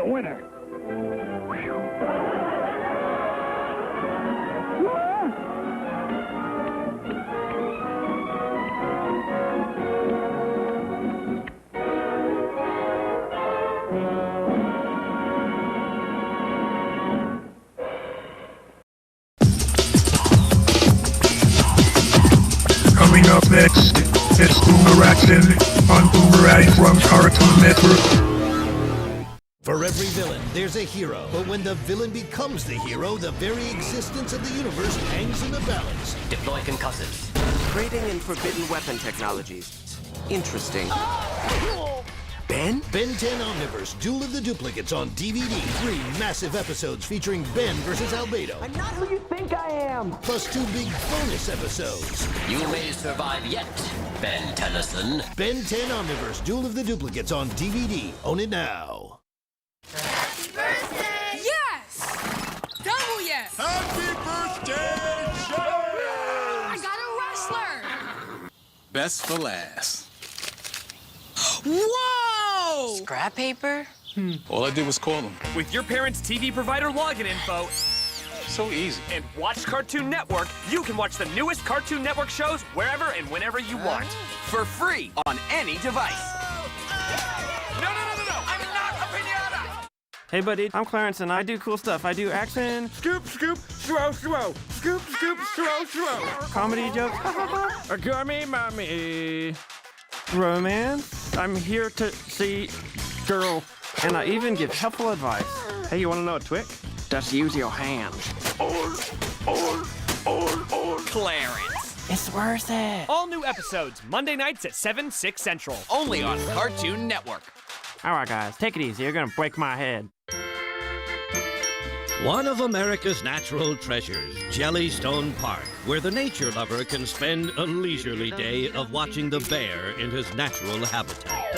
the winner. Coming up next, it's Boomeraction on Boomerang from Cartoon Network. For every villain, there's a hero. But when the villain becomes the hero, the very existence of the universe hangs in the balance. Deploy concussives. Trading in forbidden weapon technologies. Interesting. Ben? Ben 10 Omniverse, Duel of the Duplicates on DVD. 3 massive episodes featuring Ben versus Albedo. I'm not who you think I am! Plus 2 big bonus episodes. You may survive yet, Ben Tennyson. Ben 10 Omniverse, Duel of the Duplicates on DVD. Own it now. Happy birthday! Yes! Double yes! Happy birthday, I got a wrestler! Best for last. Whoa! Scrap paper? All I did was call him. With your parents' TV provider login info So easy. and Watch Cartoon Network, you can watch the newest Cartoon Network shows wherever and whenever you want. For free on any device. No, I'm not a pinata! Hey buddy, I'm Clarence and I do cool stuff. I do action, scoop, scoop, throw, throw, scoop, scoop, throw, throw. Comedy jokes, a gummy mommy. Romance, I'm here to see girl. And I even give helpful advice. Hey, you wanna know a trick? Just use your hands. Clarence. It's worth it. All new episodes, Monday nights at 7, 6 Central. Only on Cartoon Network. All right, guys, take it easy. You're gonna break my head. One of America's natural treasures, Jellystone Park, where the nature lover can spend a leisurely day of watching the bear in his natural habitat.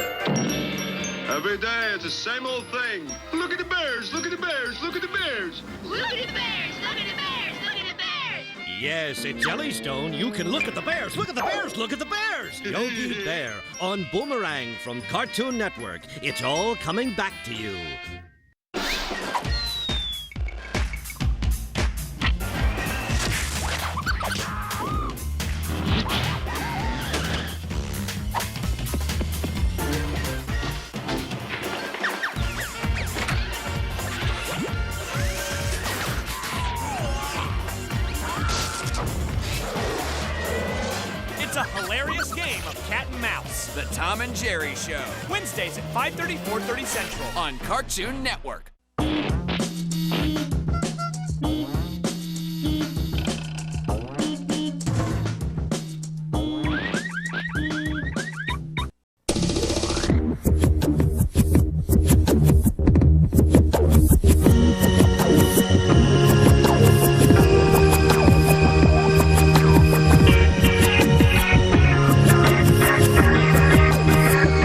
Every day it's the same old thing. Look at the bears, look at the bears, look at the bears. Look at the bears! Look at the bears! Look at the bears! Yes, at Jellystone, you can look at the bears. Look at the bears. Look at the bears. Yogi Bear on Boomerang from Cartoon Network. It's all coming back to you. It's a hilarious game of cat and mouse. The Tom and Jerry Show Wednesdays at 5:30, 4:30 Central. on Cartoon Network.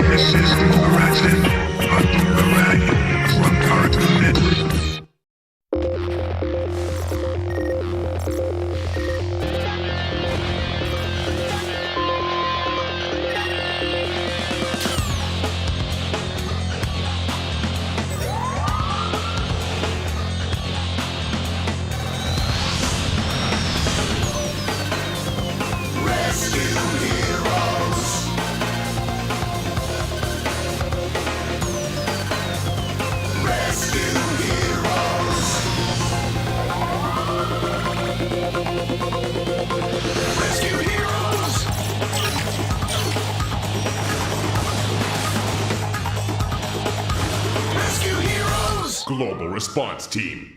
This is Boomeraction on Boomerang from Cartoon Network. Global Response Team.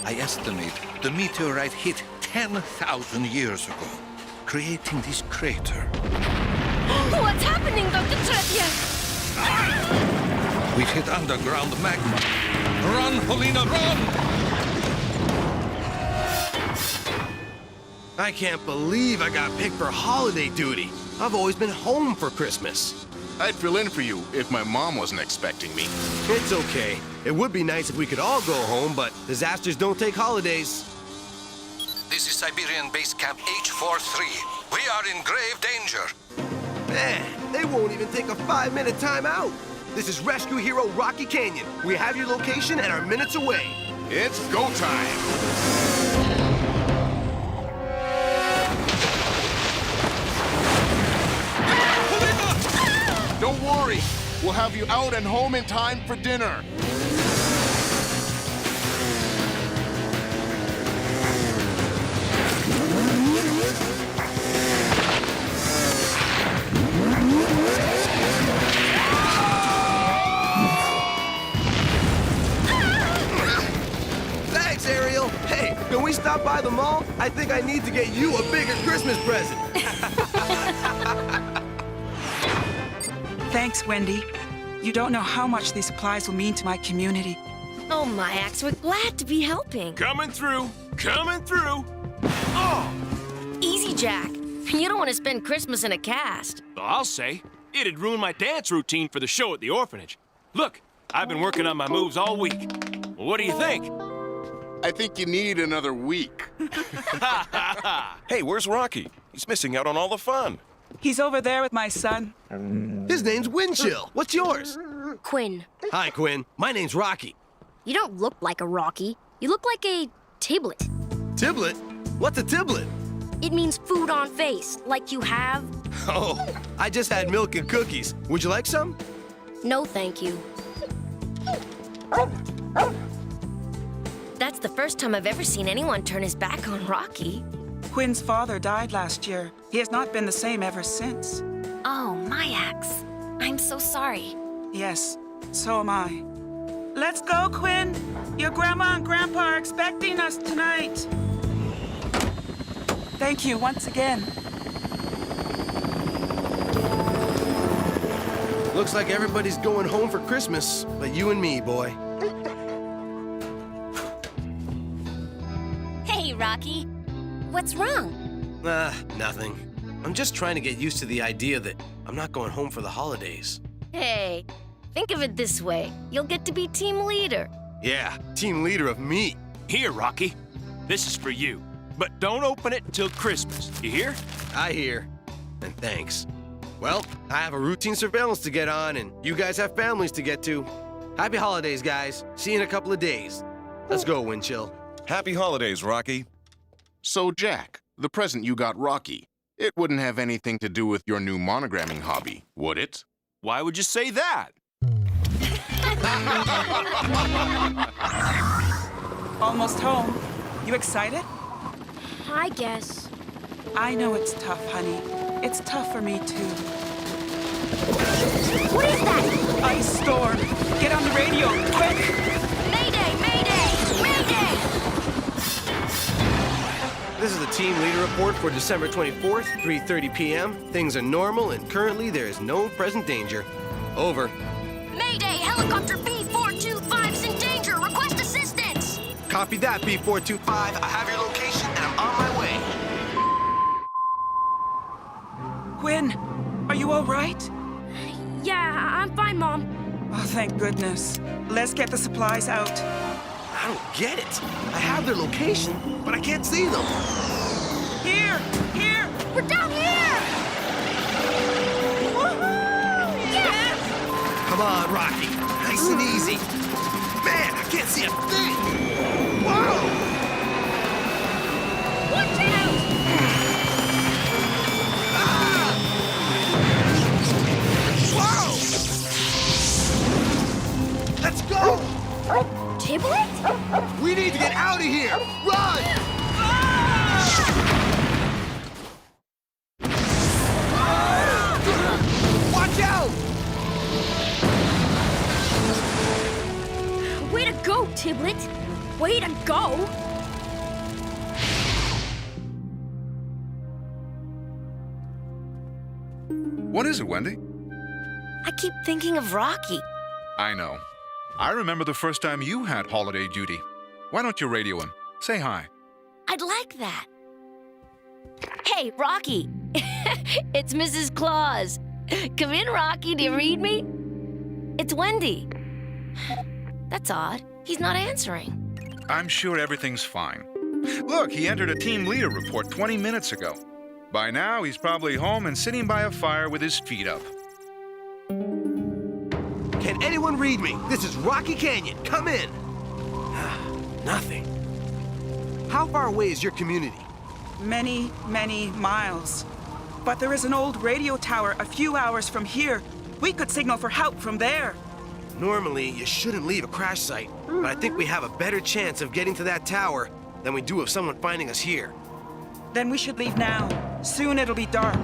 I estimate the meteorite hit 10,000 years ago, creating this crater. What's happening, Dr. Tretia? We've hit underground magma. Run, Paulina, run! I can't believe I got picked for holiday duty. I've always been home for Christmas. I'd fill in for you if my mom wasn't expecting me. It's okay. It would be nice if we could all go home, but disasters don't take holidays. This is Siberian Base Camp H43. We are in grave danger. Man, they won't even take a 5-minute timeout. This is Rescue Hero Rocky Canyon. We have your location and are minutes away. It's go time. Don't worry. We'll have you out and home in time for dinner. Thanks, Ariel. Hey, can we stop by the mall? I think I need to get you a bigger Christmas present. Thanks, Wendy. You don't know how much these supplies will mean to my community. Oh, Myax, we're glad to be helping. Coming through. Coming through. Oh! Easy, Jack. You don't want to spend Christmas in a cast. Well, I'll say. It'd ruin my dance routine for the show at the orphanage. Look, I've been working on my moves all week. What do you think? I think you need another week. Hey, where's Rocky? He's missing out on all the fun. He's over there with my son. His name's Windchill. What's yours? Quinn. Hi, Quinn. My name's Rocky. You don't look like a Rocky. You look like a Tiblet. Tiblet? What's a Tiblet? It means food on face, like you have. Oh, I just had milk and cookies. Would you like some? No, thank you. That's the first time I've ever seen anyone turn his back on Rocky. Quinn's father died last year. He has not been the same ever since. Oh, Myax. I'm so sorry. Yes, so am I. Let's go, Quinn. Your grandma and grandpa are expecting us tonight. Thank you once again. Looks like everybody's going home for Christmas, but you and me, boy. Hey, Rocky. What's wrong? Nothing. I'm just trying to get used to the idea that I'm not going home for the holidays. Hey, think of it this way. You'll get to be team leader. Yeah, team leader of me. Here, Rocky. This is for you. But don't open it till Christmas. You hear? I hear. And thanks. Well, I have a routine surveillance to get on, and you guys have families to get to. Happy holidays, guys. See you in a couple of days. Let's go, Windchill. Happy holidays, Rocky. So, Jack, the present you got Rocky, it wouldn't have anything to do with your new monogramming hobby, would it? Why would you say that? Almost home. You excited? I guess. I know it's tough, honey. It's tough for me, too. What is that? Ice storm. Get on the radio, quick! Mayday! Mayday! Mayday! This is the team leader report for December 24th, 3:30 p.m. Things are normal, and currently there is no present danger. Over. Mayday! Helicopter B425's in danger! Request assistance! Copy that, B425. I have your location, and I'm on my way. Quinn, are you all right? Yeah, I'm fine, Mom. Oh, thank goodness. Let's get the supplies out. I don't get it. I have their location, but I can't see them. Here! Here! We're down here! Woohoo! Yes! Come on, Rocky. Nice and easy. Man, I can't see a thing. Whoa! Watch out! Ah! Whoa! Let's go! Tiblet? We need to get out of here! Run! Watch out! Way to go, Tiblet! Way to go! What is it, Wendy? I keep thinking of Rocky. I know. I remember the first time you had holiday duty. Why don't you radio him? Say hi. I'd like that. Hey, Rocky. It's Mrs. Claus. Come in, Rocky. Do you read me? It's Wendy. That's odd. He's not answering. I'm sure everything's fine. Look, he entered a team leader report 20 minutes ago. By now, he's probably home and sitting by a fire with his feet up. Can anyone read me? This is Rocky Canyon. Come in. Nothing. How far away is your community? Many, many miles. But there is an old radio tower a few hours from here. We could signal for help from there. Normally, you shouldn't leave a crash site, but I think we have a better chance of getting to that tower than we do of someone finding us here. Then we should leave now. Soon it'll be dark.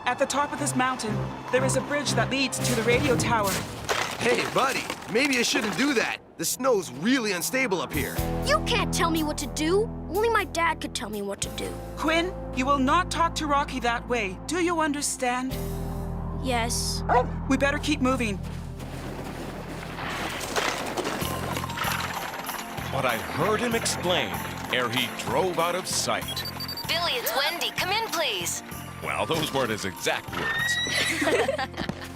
At the top of this mountain, there is a bridge that leads to the radio tower. Hey, buddy, maybe you shouldn't do that. The snow's really unstable up here. You can't tell me what to do. Only my dad could tell me what to do. Quinn, you will not talk to Rocky that way. Do you understand? Yes. We better keep moving. But I heard him explain ere he drove out of sight. Billy, it's Wendy. Come in, please. Well, those weren't his exact words.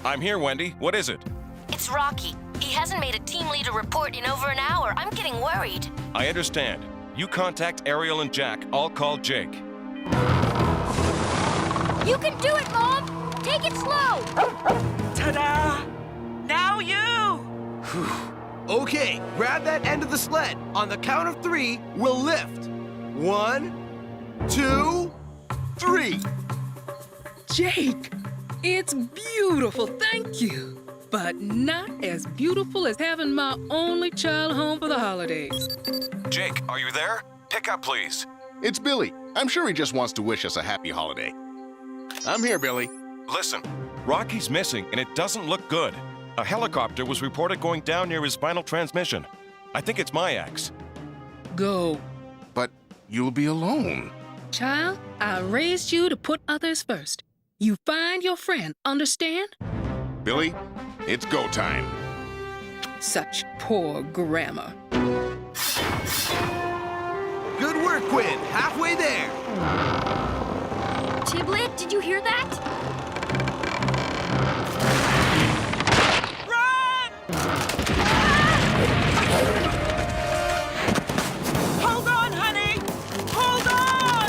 I'm here, Wendy. What is it? It's Rocky. He hasn't made a team leader report in over an hour. I'm getting worried. I understand. You contact Ariel and Jack. I'll call Jake. You can do it, Mom! Take it slow! Ta-da! Now you! Okay, grab that end of the sled. On the count of 3, we'll lift. 1, 2, 3. Jake, it's beautiful, thank you. But not as beautiful as having my only child home for the holidays. Jake, are you there? Pick up, please. It's Billy. I'm sure he just wants to wish us a happy holiday. I'm here, Billy. Listen, Rocky's missing, and it doesn't look good. A helicopter was reported going down near his final transmission. I think it's my ex. Go. But you'll be alone. Child, I raised you to put others first. You find your friend, understand? Billy, it's go time. Such poor grammar. Good work, Quinn. Halfway there. Tiblet, did you hear that? Run! Hold on, honey! Hold on!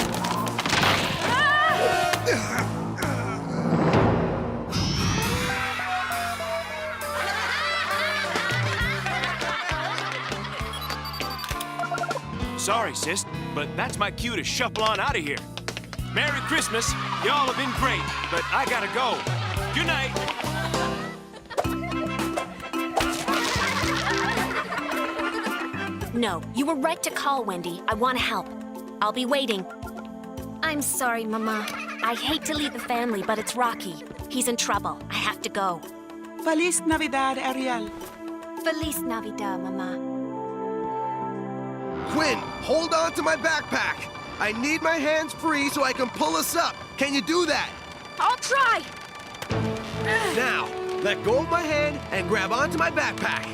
Sorry, sis, but that's my cue to shuffle on out of here. Merry Christmas. Y'all have been great, but I gotta go. Good night. No, you were right to call, Wendy. I want to help. I'll be waiting. I'm sorry, Mama. I hate to leave the family, but it's Rocky. He's in trouble. I have to go. Feliz Navidad, Ariel. Feliz Navidad, Mama. Quinn, hold on to my backpack. I need my hands free so I can pull us up. Can you do that? I'll try. Now, let go of my hand and grab onto my backpack.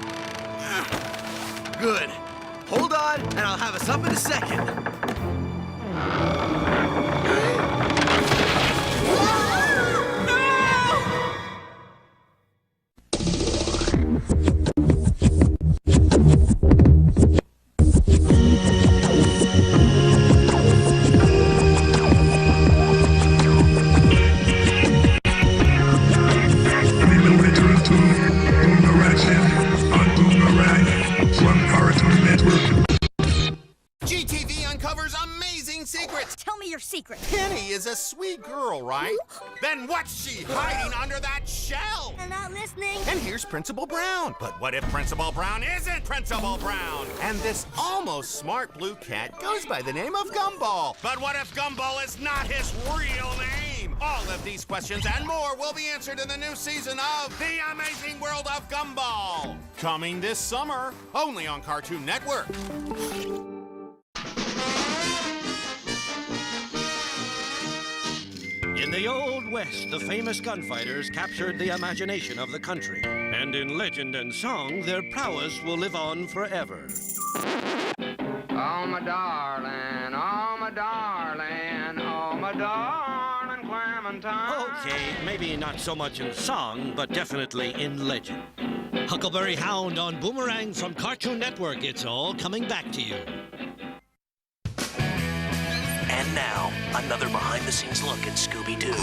Good. Hold on, and I'll have us up in a second. Return to Boomeraction on Boomerang from Cartoon Network. GTV uncovers amazing secrets. Tell me your secret. Penny is a sweet girl, right? Then what's she hiding under that shell? I'm not listening. And here's Principal Brown. But what if Principal Brown isn't Principal Brown? And this almost smart blue cat goes by the name of Gumball. But what if Gumball is not his real name? All of these questions and more will be answered in the new season of The Amazing World of Gumball. Coming this summer, only on Cartoon Network. In the Old West, the famous gunfighters captured the imagination of the country. And in legend and song, their prowess will live on forever. Oh, my darling, oh, my darling, oh, my darling Clementine. Okay, maybe not so much in song, but definitely in legend. Huckleberry Hound on Boomerang from Cartoon Network. It's all coming back to you. And now, another behind-the-scenes look at Scooby-Doo.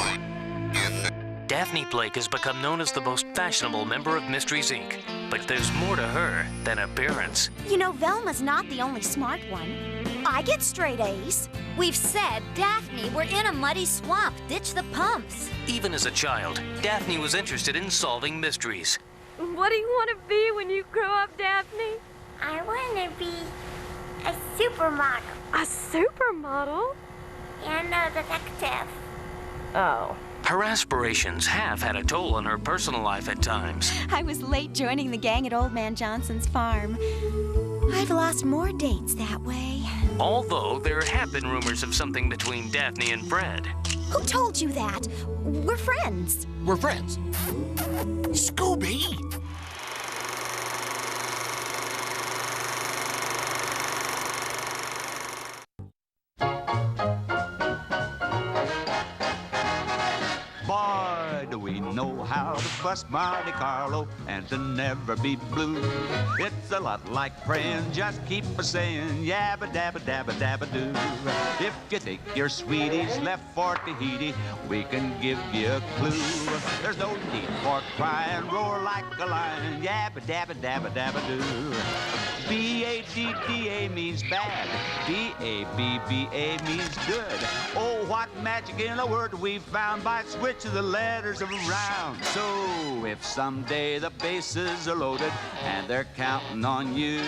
Daphne Blake has become known as the most fashionable member of Mysteries, Inc. But there's more to her than appearance. You know, Velma's not the only smart one. I get straight A's. We've said, Daphne, we're in a muddy swamp. Ditch the pumps. Even as a child, Daphne was interested in solving mysteries. What do you want to be when you grow up, Daphne? I want to be a supermodel. A supermodel? And a detective. Oh. Her aspirations have had a toll on her personal life at times. I was late joining the gang at Old Man Johnson's farm. I've lost more dates that way. Although there have been rumors of something between Daphne and Fred. Who told you that? We're friends. We're friends. Scooby! Boy, do we know how to bust Monte Carlo and to never be blue. It's a lot like praying, just keep a saying yabba dabba dabba dabba doo. If you take your sweeties left for Tahiti, we can give you a clue. There's no need for crying, roar like a lion, yabba dabba dabba dabba doo. B-A-D-D-A means bad, B-A-B-B-A means good. Oh, what magic in a word we found by switching the letters around. So if someday the bases are loaded and they're counting on you,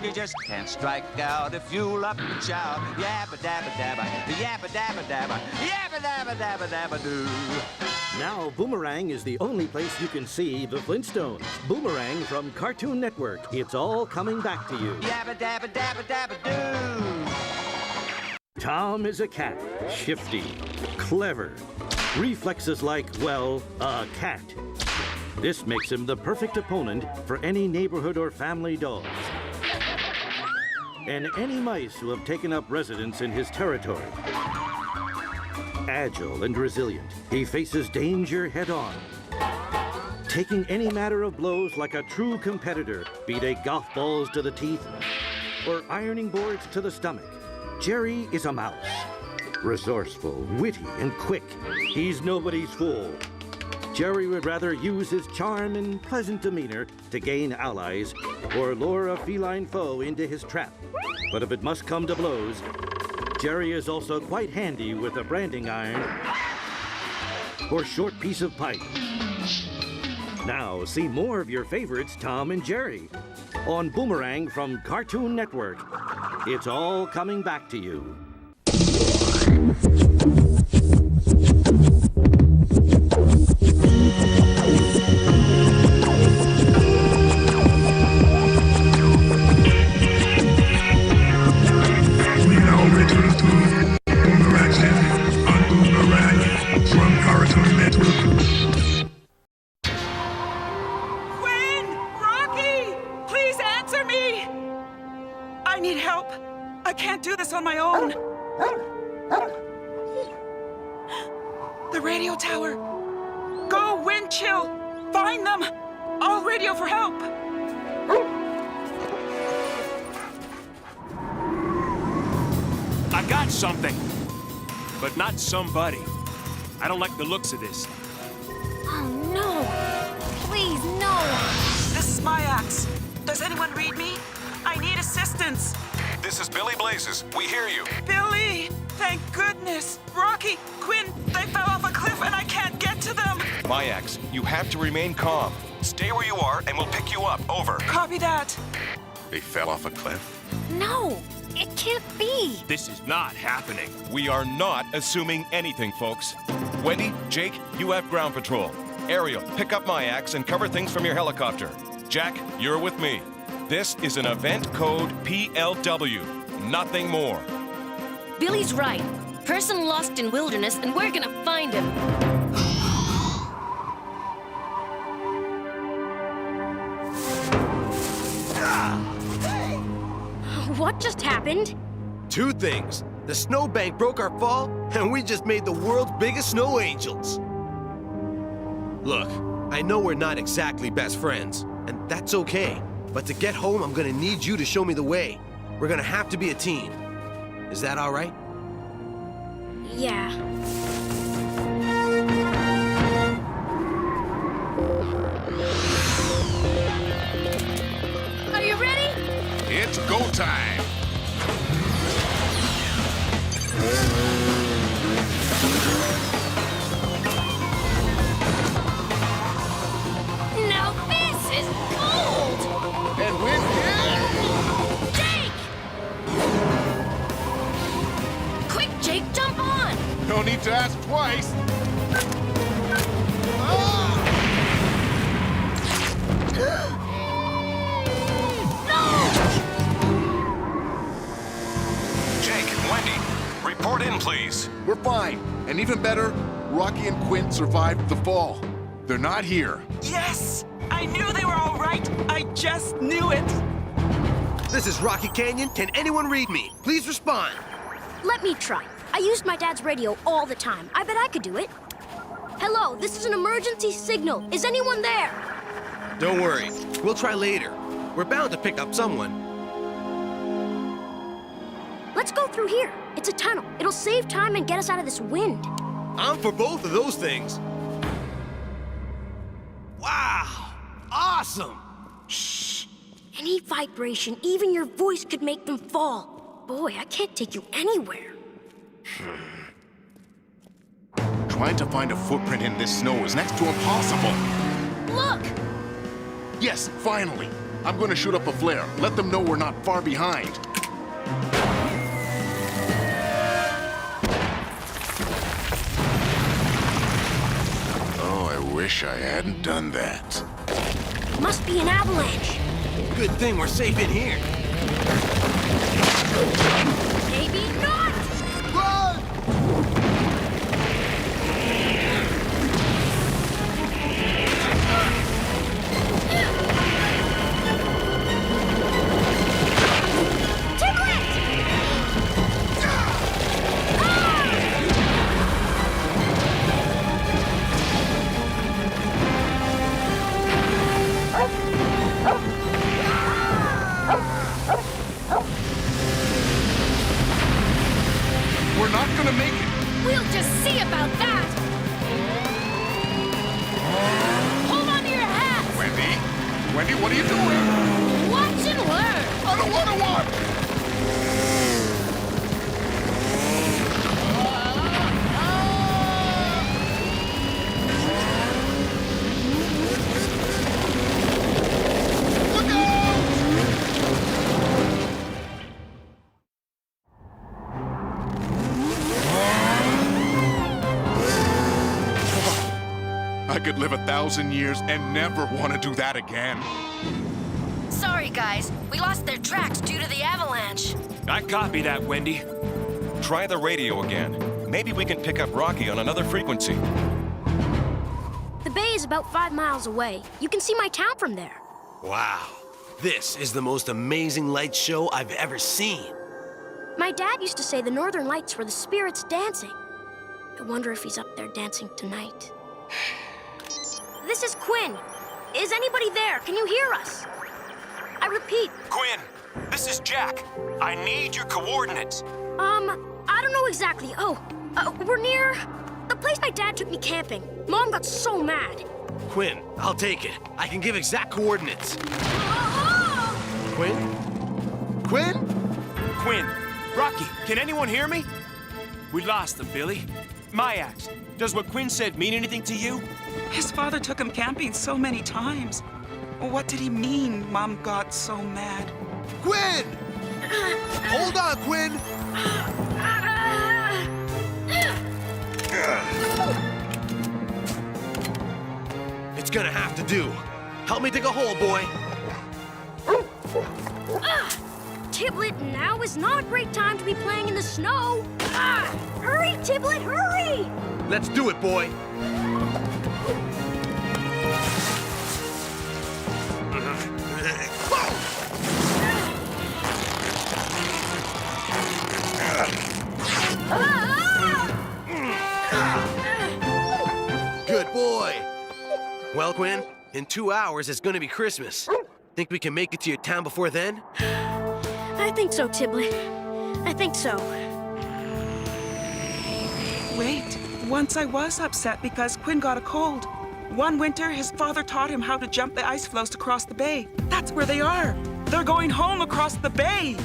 you just can't strike out if you'll up and shout yabba dabba dabba, yabba dabba dabba, yabba dabba dabba dabba doo. Now Boomerang is the only place you can see the Flintstones. Boomerang from Cartoon Network. It's all coming back to you. Yabba dabba dabba dabba doo. Tom is a cat. Shifty, clever, reflexes like, well, a cat. This makes him the perfect opponent for any neighborhood or family dogs. And any mice who have taken up residence in his territory. Agile and resilient, he faces danger head-on. Taking any matter of blows like a true competitor, be they golf balls to the teeth or ironing boards to the stomach. Jerry is a mouse. Resourceful, witty, and quick. He's nobody's fool. Jerry would rather use his charm and pleasant demeanor to gain allies or lure a feline foe into his trap. But if it must come to blows, Jerry is also quite handy with a branding iron or short piece of pipe. Now, see more of your favorites, Tom and Jerry, on Boomerang from Cartoon Network. It's all coming back to you. We now return to Boomeraction on Boomerang from Cartoon Network. Quinn! Rocky! Please answer me! I need help. I can't do this on my own. The radio tower. Go, Wind Chill. Find them. I'll radio for help. I got something, but not somebody. I don't like the looks of this. Oh, no. Please, no. This is my axe. Does anyone read me? I need assistance. This is Billy Blazes. We hear you. Billy! Thank goodness. Rocky, Quinn, they fell off a cliff and I can't get to them. Myax, you have to remain calm. Stay where you are and we'll pick you up. Over. Copy that. They fell off a cliff? No, it can't be. This is not happening. We are not assuming anything, folks. Wendy, Jake, you have ground patrol. Ariel, pick up Myax and cover things from your helicopter. Jack, you're with me. This is an event code PLW. Nothing more. Billy's right. Person lost in wilderness, and we're gonna find him. What just happened? Two things. The snowbank broke our fall, and we just made the world's biggest snow angels. Look, I know we're not exactly best friends, and that's okay. But to get home, I'm gonna need you to show me the way. We're gonna have to be a team. Is that all right? Yeah. Are you ready? It's go time. Now this is gold! And win Jake! Quick, Jake, jump on! No need to ask twice. Jake, Wendy, report in, please. We're fine. And even better, Rocky and Quint survived the fall. They're not here. Yes! I knew they were all right. I just knew it. This is Rocky Canyon. Can anyone read me? Please respond. Let me try. I used my dad's radio all the time. I bet I could do it. Hello, this is an emergency signal. Is anyone there? Don't worry. We'll try later. We're bound to pick up someone. Let's go through here. It's a tunnel. It'll save time and get us out of this wind. I'm for both of those things. Wow! Awesome! Shh. Any vibration, even your voice could make them fall. Boy, I can't take you anywhere. Trying to find a footprint in this snow is next to impossible. Look! Yes, finally. I'm going to shoot up a flare. Let them know we're not far behind. Oh, I wish I hadn't done that. Must be an avalanche. Good thing we're safe in here. Maybe not! We're not gonna make it. We'll just see about that! Hold on to your hats! Wendy? Wendy, what are you doing? Watch and learn! I don't want to watch! I could live 1,000 years and never want to do that again. Sorry, guys. We lost their tracks due to the avalanche. I copy that, Wendy. Try the radio again. Maybe we can pick up Rocky on another frequency. The bay is about 5 miles away. You can see my town from there. Wow. This is the most amazing light show I've ever seen. My dad used to say the northern lights were the spirits dancing. I wonder if he's up there dancing tonight. This is Quinn. Is anybody there? Can you hear us? I repeat. Quinn, this is Jack. I need your coordinates. I don't know exactly. Oh, we're near the place my dad took me camping. Mom got so mad. Quinn, I'll take it. I can give exact coordinates. Quinn? Quinn? Quinn, Rocky, can anyone hear me? We lost them, Billy. My axe. Does what Quinn said mean anything to you? His father took him camping so many times. What did he mean, Mom got so mad? Quinn! Hold on, Quinn! It's gonna have to do. Help me dig a hole, boy. Tiblet, now is not a great time to be playing in the snow. Hurry, Tiblet, hurry! Let's do it, boy. Good boy. Well, Quinn, in 2 hours it's gonna be Christmas. Think we can make it to your town before then? I think so, Tiblet. I think so. Wait, once I was upset because Quinn got a cold. One winter, his father taught him how to jump the ice floes to cross the bay. That's where they are. They're going home across the bay.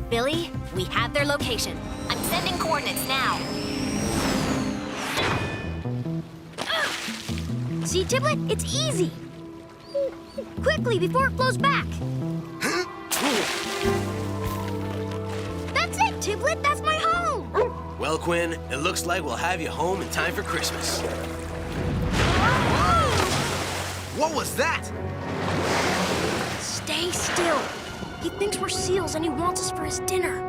Billy, we have their location. I'm sending coordinates now. See, Tiblet? It's easy. Quickly, before it flows back. That's it, Tiblet. That's my home. Well, Quinn, it looks like we'll have you home in time for Christmas. What was that? Stay still. He thinks we're seals and he wants us for his dinner.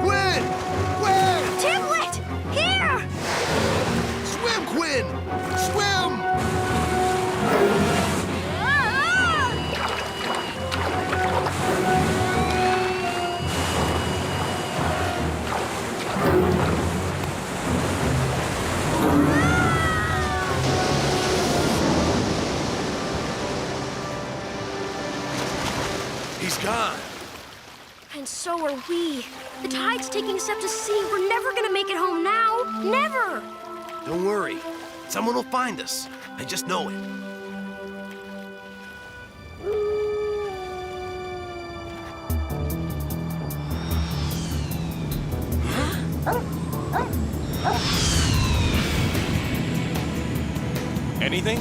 Quinn! Quinn! Tiblet! Here! Swim, Quinn! Swim! He's gone. And so are we. The tide's taking us up to sea. We're never gonna make it home now. Never! Don't worry. Someone will find us. I just know it. Anything?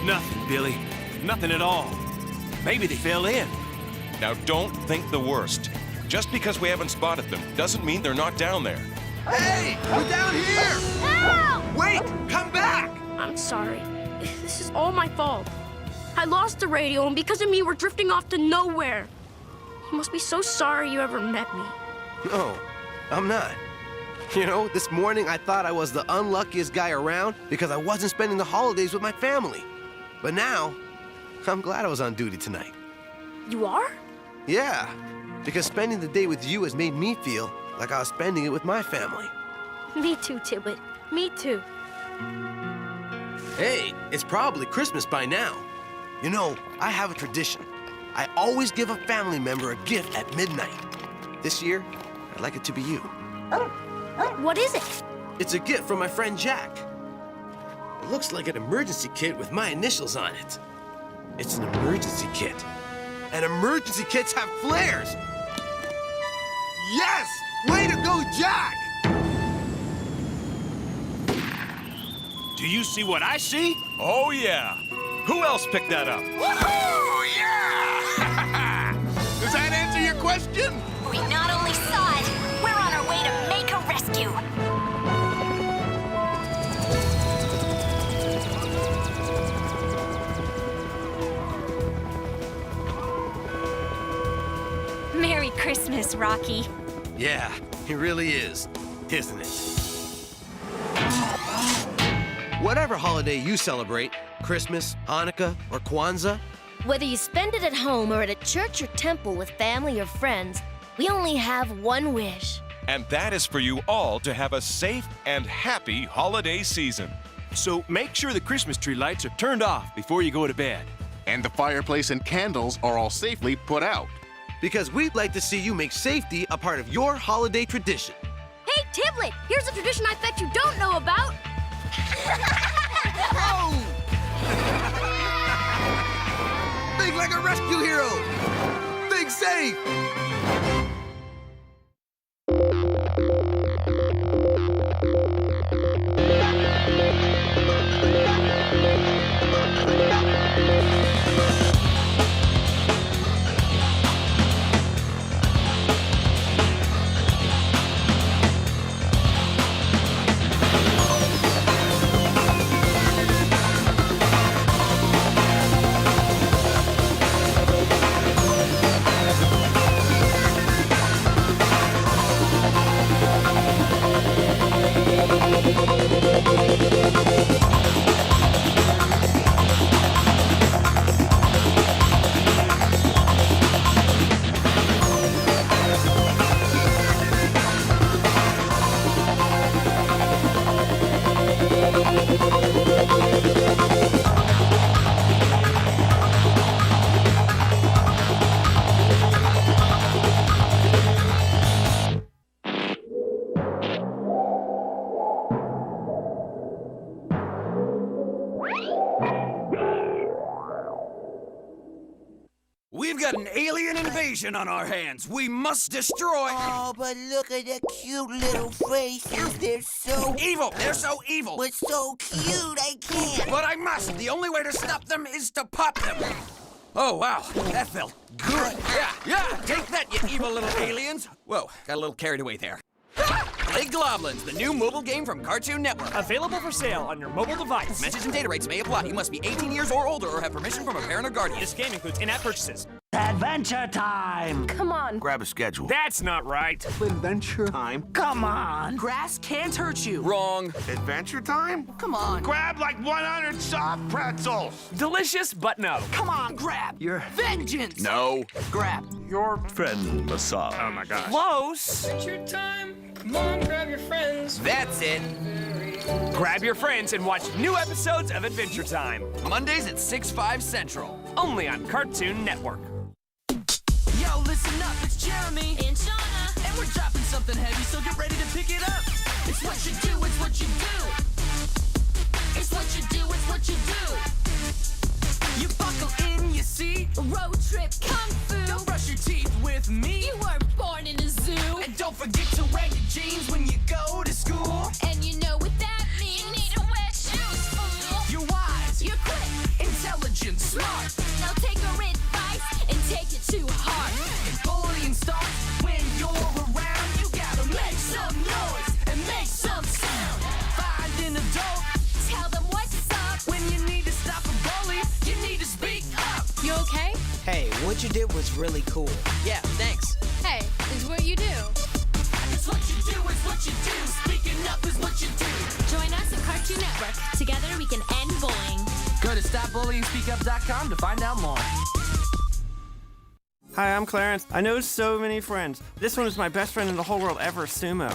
Nothing, Billy. Nothing at all. Maybe they fell in. Now don't think the worst. Just because we haven't spotted them doesn't mean they're not down there. Hey! We're down here! Help! Wait! Come back! I'm sorry. This is all my fault. I lost the radio, and because of me, we're drifting off to nowhere. You must be so sorry you ever met me. No, I'm not. You know, this morning I thought I was the unluckiest guy around because I wasn't spending the holidays with my family. But now, I'm glad I was on duty tonight. You are? Yeah, because spending the day with you has made me feel like I was spending it with my family. Me too, Tiblet. Me too. Hey, it's probably Christmas by now. You know, I have a tradition. I always give a family member a gift at midnight. This year, I'd like it to be you. What is it? It's a gift from my friend Jack. It looks like an emergency kit with my initials on it. It's an emergency kit. And emergency kits have flares! Yes! Way to go, Jack! Do you see what I see? Oh, yeah. Who else picked that up? Woohoo! Yeah! Does that answer your question? We not only saw it, we're on our way to make a rescue. Merry Christmas, Rocky. Yeah, it really is, isn't it? Whatever holiday you celebrate, Christmas, Hanukkah, or Kwanzaa, Whether you spend it at home or at a church or temple with family or friends, we only have one wish. And that is for you all to have a safe and happy holiday season. So make sure the Christmas tree lights are turned off before you go to bed. And the fireplace and candles are all safely put out. because we'd like to see you make safety a part of your holiday tradition. Hey, Tiblet, here's a tradition I bet you don't know about. Think like a rescue hero! Think safe! alien invasion on our hands. We must destroy... Oh, but look at the cute little faces. They're so... Evil! They're so evil! But so cute, I can't. But I must! The only way to stop them is to pop them! Oh, wow. That felt good. Yeah, take that, you evil little aliens. Whoa, got a little carried away there. Play Globlins, the new mobile game from Cartoon Network. Available for sale on your mobile device. Message and data rates may apply. You must be 18 years or older or have permission from a parent or guardian. This game includes in-app purchases. Adventure time! Come on. Grab a schedule. That's not right. Adventure time. Come on! Grass can't hurt you. Wrong. Adventure time? Come on. Grab like 100 soft pretzels. Delicious, but no. Come on, grab! Your Vengeance. No. Grab. Your friend, massage. Oh my gosh. Close. Adventure time. Come on, grab your friends. That's it. Grab your friends and watch new episodes of Adventure Time. Mondays at 6/5 Central. Only on Cartoon Network. Yo, listen up, it's Jeremy And Shauna. and we're dropping something heavy, so get ready to pick it up. It's what you do, it's what you do. It's what you do, it's what you do. You buckle in, you see. Road trip kung fu. Don't brush your teeth with me. You weren't born in a zoo. And don't forget to wear your jeans when you go to school. And you know what that means. You need to wear shoes, fool. You're wise, You're quick. intelligent, smart. Now take our advice and take it to heart. And bullying starts when you're around. You gotta make some noise and make some sound. Find an adult, Tell them what's up. when you need to stop a bully, you need to speak up. You okay? Hey, what you did was really cool. Yeah, thanks. Hey, it's what you do. It's what you do, it's what you do. Speaking up is what you do. Join us at Cartoon Network. Together we can end bullying. Go to stopbullying.speakup.com to find out more. Hi, I'm Clarence. I know so many friends. This one is my best friend in the whole world ever, Sumo.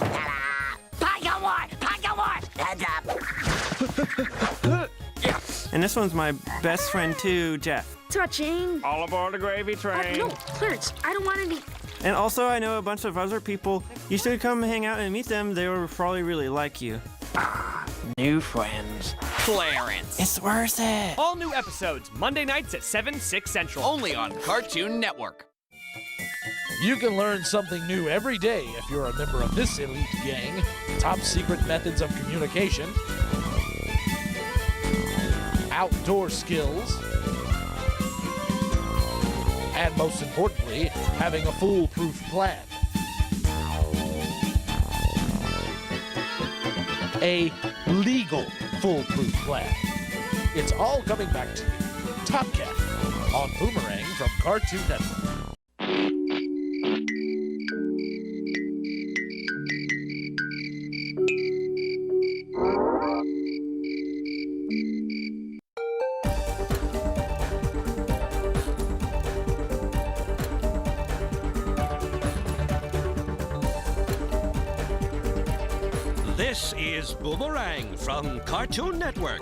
Stand up. And this one's my best friend too, Jeff. Touching. All aboard the gravy train. No, Clarence, I don't want any. And also, I know a bunch of other people. You should come hang out and meet them. They will probably really like you. New friends. Clarence. It's worth it. All new episodes, Monday nights at 7, 6 Central. Only on Cartoon Network. You can learn something new every day if you're a member of this elite gang. Top secret methods of communication, outdoor skills, and most importantly, having a foolproof plan. A legal foolproof plan. It's all coming back to you. Top Cat on Boomerang from Cartoon Network. This is Boomerang from Cartoon Network.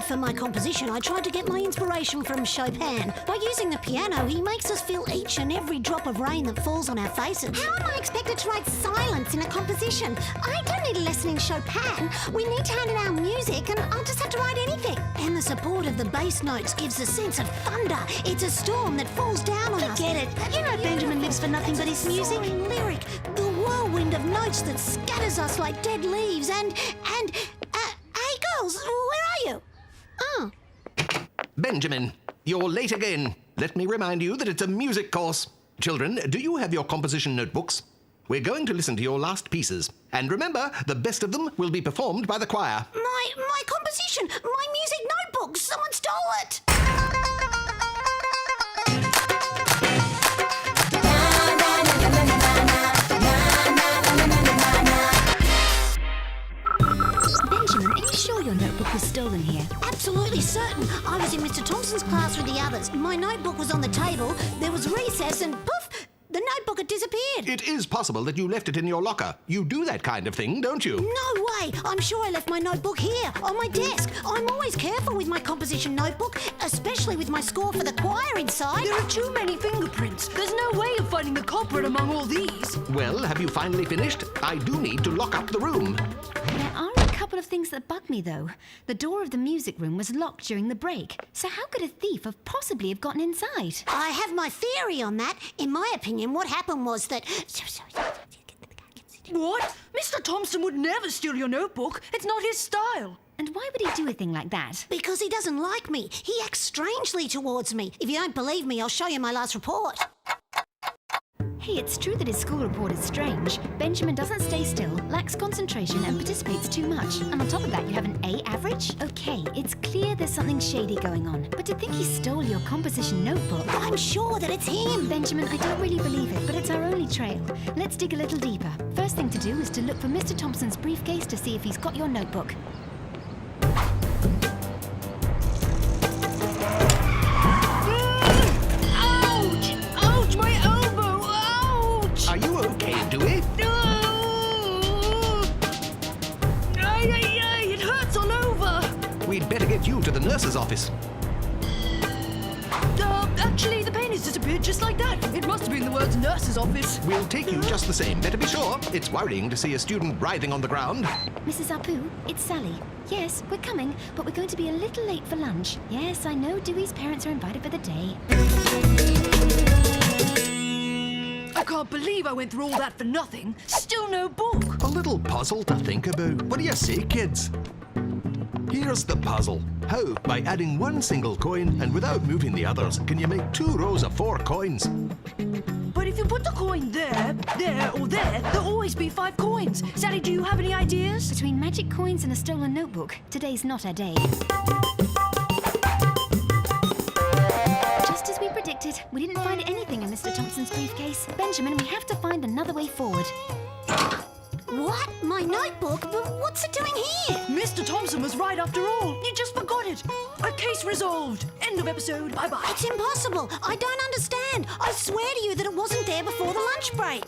For my composition, I tried to get my inspiration from Chopin. By using the piano, he makes us feel each and every drop of rain that falls on our faces. How am I expected to write silence in a composition? I don't need a lesson in Chopin. We need to hand in our music, and I'll just have to write anything. And the support of the bass notes gives a sense of thunder. It's a storm that falls down on us. Forget it. You know Benjamin lives for nothing but his music. Soaring lyric, the whirlwind of notes that scatters us like dead leaves. And hey girls, where are you? Oh. Benjamin, you're late again. Let me remind you that it's a music course. Children, do you have your composition notebooks? We're going to listen to your last pieces. And remember, the best of them will be performed by the choir. My composition, my music notebook. Someone stole it. Benjamin, are you sure your notebook was stolen here? Absolutely certain. I was in Mr. Thompson's class with the others. My notebook was on the table. There was recess and poof, The notebook had disappeared. It is possible that you left it in your locker. You do that kind of thing, don't you? No way. I'm sure I left my notebook here, on my desk. I'm always careful with my composition notebook, especially with my score for the choir inside. There are too many fingerprints. There's no way of finding the culprit among all these. Well, have you finally finished? I do need to lock up the room. There are a couple of things that bug me, though. The door of the music room was locked during the break, so how could a thief have possibly have gotten inside? I have my theory on that. In my opinion, what happened was that... What? Mr. Thompson would never steal your notebook. It's not his style. And why would he do a thing like that? Because he doesn't like me. He acts strangely towards me. If you don't believe me, I'll show you my last report. Hey, it's true that his school report is strange. Benjamin doesn't stay still, lacks concentration, and participates too much. And on top of that, you have an A average? Okay, it's clear there's something shady going on. But to think he stole your composition notebook... I'm sure that it's him! Benjamin, I don't really believe it, but it's our only trail. Let's dig a little deeper. First thing to do is to look for Mr. Thompson's briefcase to see if he's got your notebook. Are you okay, Dewey? It hurts all over. We'd better get you to the nurse's office. Actually, the pain has disappeared just like that. It must have been the word's nurse's office. We'll take you just the same. Better be sure. It's worrying to see a student writhing on the ground. Mrs. Apu, it's Sally. Yes, we're coming, but we're going to be a little late for lunch. Yes, I know Dewey's parents are invited for the day. I can't believe I went through all that for nothing. Still no book. A little puzzle to think about. What do you say, kids? Here's the puzzle. How, by adding one single coin and without moving the others, can you make 2 rows of 4 coins? But if you put the coin there, there, or there, there'll always be 5 coins. Sally, do you have any ideas? Between magic coins and a stolen notebook, today's not our day. Just as we predicted, we didn't find anything in Mr. Thompson's briefcase. Benjamin, we have to find another way forward. What? My notebook? But what's it doing here? Mr. Thompson was right after all. You just forgot it. A case resolved. End of episode. Bye-bye. It's impossible. I don't understand. I swear to you that it wasn't there before the lunch break.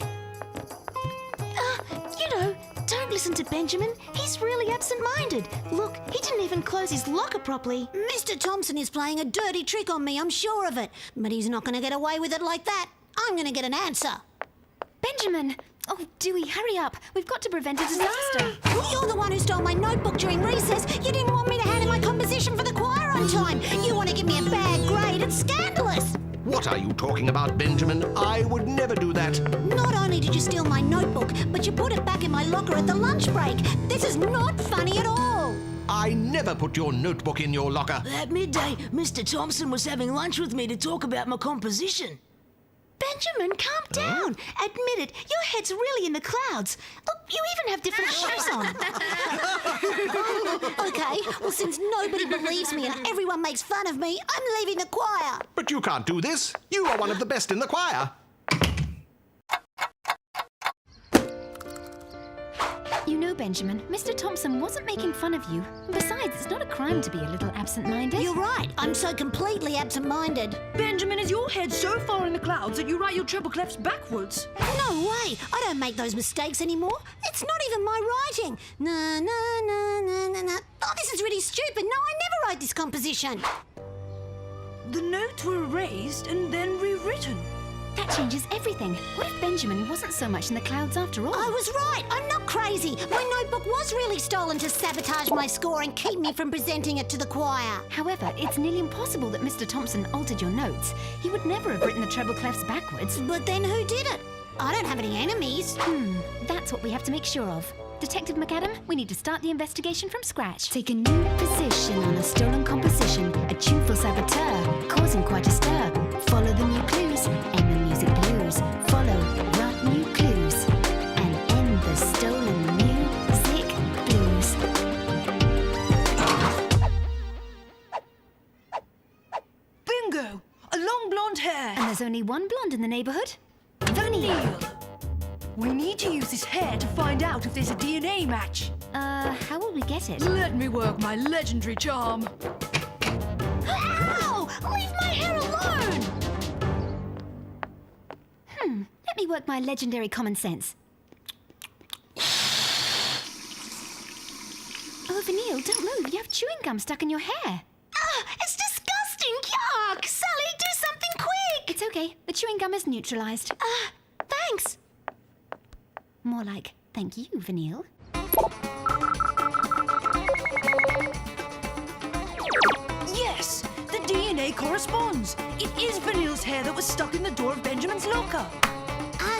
Don't listen to Benjamin. He's really absent-minded. Look, he didn't even close his locker properly. Mr. Thompson is playing a dirty trick on me, I'm sure of it. But he's not going to get away with it like that. I'm going to get an answer. Benjamin! Oh, Dewey, hurry up. We've got to prevent a disaster. You're the one who stole my notebook during recess. You didn't want me to hand in my composition for the choir on time. You want to give me a bad grade. It's scandalous. What are you talking about, Benjamin? I would never do that. Not only did you steal my notebook, but you put it back in my locker at the lunch break. This is not funny at all. I never put your notebook in your locker. At midday, Mr. Thompson was having lunch with me to talk about my composition. Benjamin, calm down. Admit it, your head's really in the clouds. Look, you even have different shoes on. Okay, well, since nobody believes me and everyone makes fun of me, I'm leaving the choir. But you can't do this. You are one of the best in the choir. You know, Benjamin, Mr. Thompson wasn't making fun of you. Besides, it's not a crime to be a little absent-minded. You're right. I'm so completely absent-minded. Benjamin, is your head so far in the clouds that you write your treble clefs backwards? No way. I don't make those mistakes anymore. It's not even my writing. Na, na, na, na, na, na. Oh, this is really stupid. No, I never wrote this composition. The notes were erased and then rewritten. That changes everything. What if Benjamin wasn't so much in the clouds after all? I was right. I'm not crazy. My notebook was really stolen to sabotage my score and keep me from presenting it to the choir. However, it's nearly impossible that Mr. Thompson altered your notes. He would never have written the treble clefs backwards. But then who did it? I don't have any enemies. That's what we have to make sure of. Detective McAdam, we need to start the investigation from scratch. Take a new position on a stolen composition. A tuneful saboteur, causing quite a stir. Follow the new clues, end the music blues. Follow, write new clues, and end the stolen music blues. Bingo! A long blonde hair. And there's only one blonde in the neighborhood. Neil. We need to use his hair to find out if there's a DNA match. How will we get it? Let me work my legendary charm. Ow! Leave my hair alone! me work my legendary common sense. Oh, Vanille, don't move. You have chewing gum stuck in your hair. Ah, it's disgusting! Yuck! Sally, do something quick! It's okay. The chewing gum is neutralized. Thanks. More like, thank you, Vanille. Yes! The DNA corresponds. It is Vanille's hair that was stuck in the door of Benjamin's locker.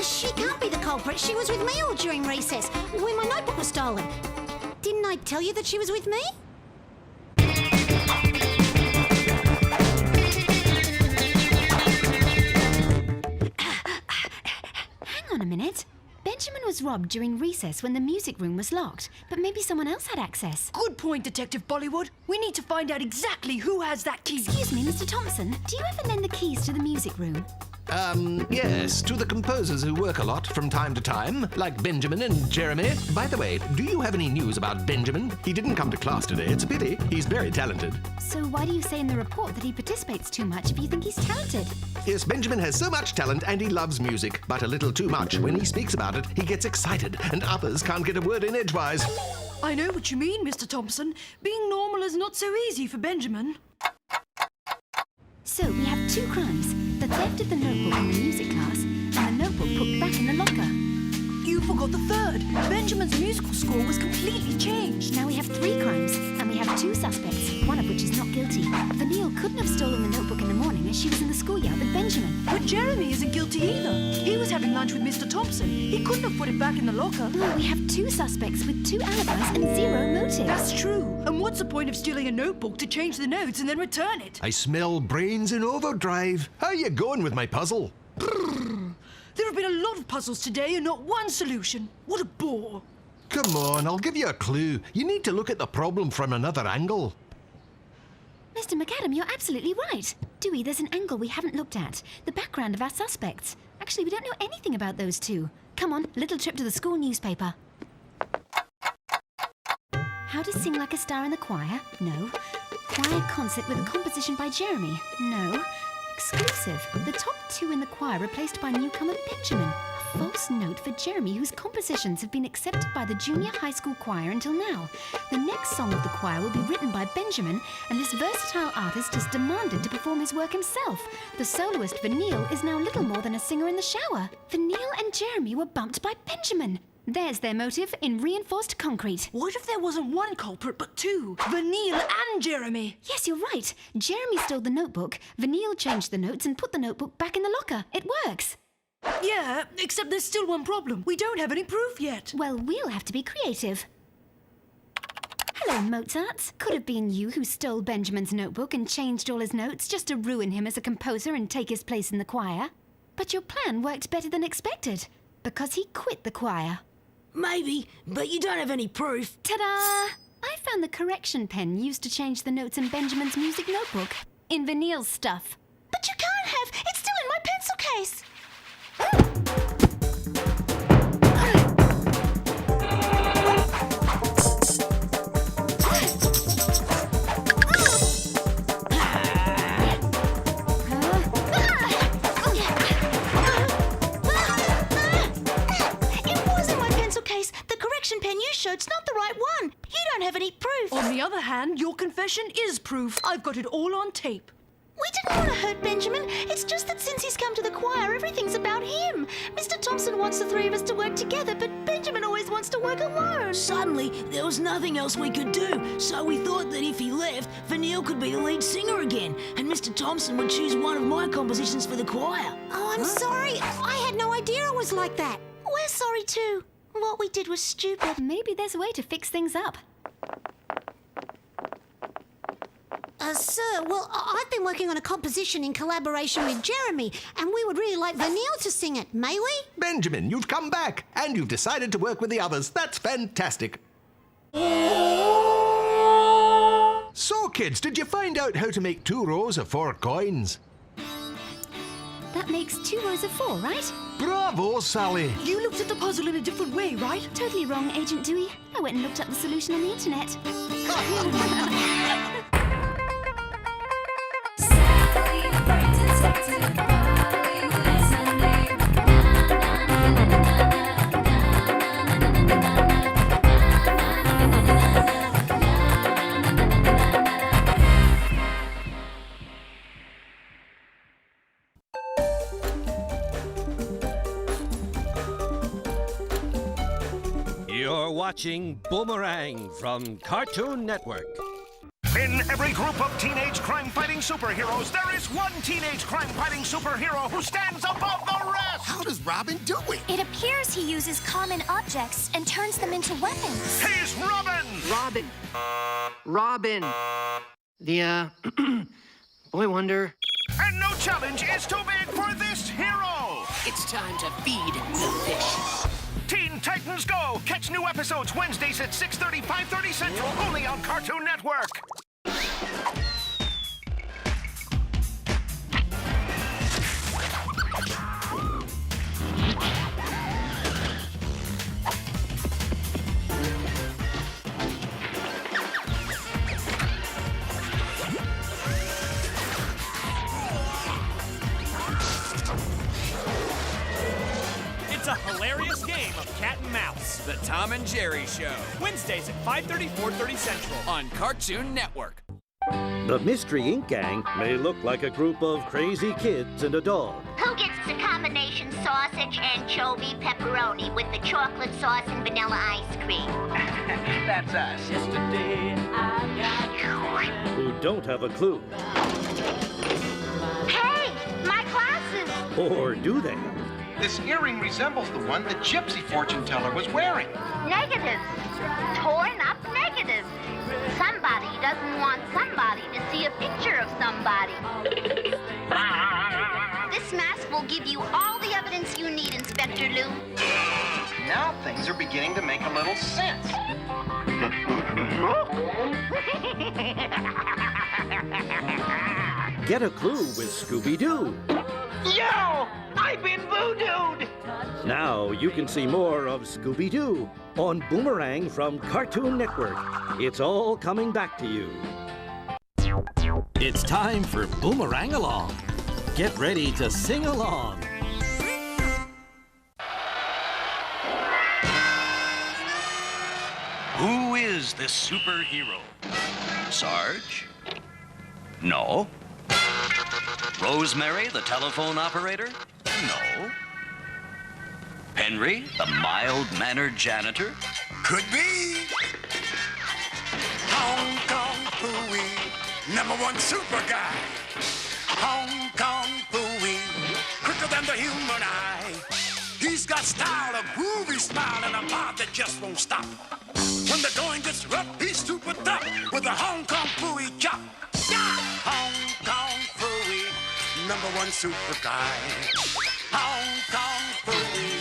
She can't be the culprit. She was with me all during recess, when my notebook was stolen. Didn't I tell you that she was with me? Hang on a minute. Benjamin was robbed during recess when the music room was locked, but maybe someone else had access. Good point, Detective Bollywood. We need to find out exactly who has that key. Excuse me, Mr. Thompson. Do you ever lend the keys to the music room? Yes, to the composers who work a lot from time to time, like Benjamin and Jeremy. By the way, do you have any news about Benjamin? He didn't come to class today. It's a pity. He's very talented. So why do you say in the report that he participates too much if you think he's talented? Yes, Benjamin has so much talent and he loves music, but a little too much. When he speaks about it, he gets excited, and others can't get a word in edgewise. I know what you mean, Mr. Thompson. Being normal is not so easy for Benjamin. So we have two crimes. The theft of the notebook in the music class and the notebook put back in the locker. You forgot the third. Benjamin's musical score was completely changed. Now we have three crimes, and we have two suspects, one of which is not guilty. Vanille couldn't have stolen the notebook in the morning as she was in the schoolyard with Benjamin. But Jeremy isn't guilty either. He was having lunch with Mr. Thompson. He couldn't have put it back in the locker. No, we have two suspects with two alibis and zero motive. That's true. And what's the point of stealing a notebook to change the notes and then return it? I smell brains in overdrive. How you going with my puzzle? There have been a lot of puzzles today and not one solution. What a bore. Come on, I'll give you a clue. You need to look at the problem from another angle. Mr. McAdam, you're absolutely right. Dewey, there's an angle we haven't looked at. The background of our suspects. Actually, we don't know anything about those two. Come on, little trip to the school newspaper. How to sing like a star in the choir? No. Choir concert with a composition by Jeremy? No. Exclusive. The top two in the choir replaced by newcomer Benjamin. A false note for Jeremy, whose compositions have been accepted by the junior high school choir until now. The next song of the choir will be written by Benjamin, and this versatile artist is demanded to perform his work himself. The soloist Vanille is now little more than a singer in the shower. Vanille and Jeremy were bumped by Benjamin. There's their motive in reinforced concrete. What if there wasn't one culprit but two? Vanille and Jeremy. Yes, you're right. Jeremy stole the notebook, Vanille changed the notes and put the notebook back in the locker. It works. Yeah, except there's still one problem. We don't have any proof yet. Well, we'll have to be creative. Hello, Mozart. Could have been you who stole Benjamin's notebook and changed all his notes just to ruin him as a composer and take his place in the choir. But your plan worked better than expected, because he quit the choir. Maybe, but you don't have any proof. Ta-da! I found the correction pen used to change the notes in Benjamin's music notebook. In Vanille's stuff. But you can't have. It's still in my pencil case. Pen you showed, it's not the right one. You don't have any proof. On the other hand, your confession is proof. I've got it all on tape. We didn't want to hurt Benjamin. It's just that since he's come to the choir, everything's about him. Mr. Thompson wants the three of us to work together, but Benjamin always wants to work alone. Suddenly, there was nothing else we could do, so we thought that if he left, Vanille could be the lead singer again, and Mr. Thompson would choose one of my compositions for the choir. Oh, I'm sorry. I had no idea it was like that. We're sorry too. What we did was stupid. Maybe there's a way to fix things up. Sir, well, I've been working on a composition in collaboration with Jeremy, and we would really like Vanille to sing it. May we? Benjamin, you've come back, and you've decided to work with the others. That's fantastic. So, kids, did you find out how to make 2 rows of 4 coins? That makes 2 rows of 4, right? Bravo, Sally. You looked at the puzzle in a different way, right? Totally wrong, Agent Dewey. I went and looked up the solution on the internet. Sally, watching Boomerang from Cartoon Network. In every group of teenage crime-fighting superheroes, there is one teenage crime-fighting superhero who stands above the rest! How does Robin do it? It appears he uses common objects and turns them into weapons. He's Robin! Robin. The, Boy Wonder. And no challenge is too big for this hero! It's time to feed the fish. Teen Titans Go! Catch new episodes Wednesdays at 6:30, 5:30 Central, only on Cartoon Network. It's a hilarious game of cat and mouse. The Tom and Jerry Show. Wednesdays at 5:30, 4:30 Central. On Cartoon Network. The Mystery Inc. gang may look like a group of crazy kids and a dog. Who gets the combination sausage, anchovy, pepperoni with the chocolate sauce and vanilla ice cream? That's us. Yesterday Who don't have a clue. Hey, my glasses! Or do they? This earring resembles the one the gypsy fortune teller was wearing. Negative. Torn up negative. Somebody doesn't want somebody to see a picture of somebody. This mask will give you all the evidence you need, Inspector Lou. Now things are beginning to make a little sense. Get a clue with Scooby-Doo. Yo! I've been voodooed! Now you can see more of Scooby-Doo on Boomerang from Cartoon Network. It's all coming back to you. It's time for Boomerang Along. Get ready to sing along. Who is this superhero? Sarge? No. Rosemary, the telephone operator? No. Henry, the mild-mannered janitor? Could be. Hong Kong Phooey, #1 super guy. Hong Kong Phooey, quicker than the human eye. He's got style, a groovy smile, and a mouth that just won't stop. When the going gets rough, he's super tough with a Hong Kong Phooey chop. Yeah! Hong Kong Phooey, #1 super guy. Hong Kong Phooey,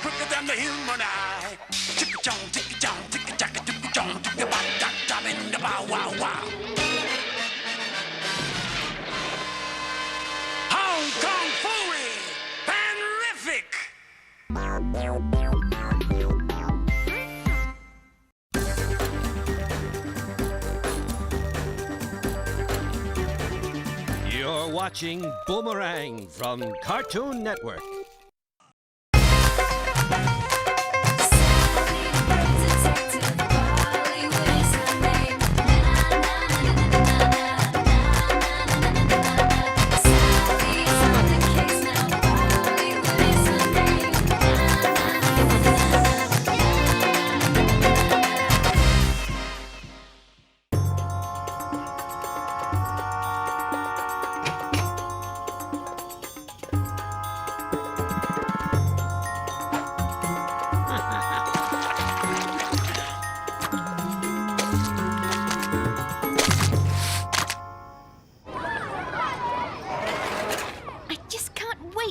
quicker than the human eye. Chicka-chong, ticka-chong, ticka-chaka, ticka-chong, ticka-ba-da-da, in the bow-wow-wow. Hong Kong Phooey, panrific! You're watching Boomerang from Cartoon Network.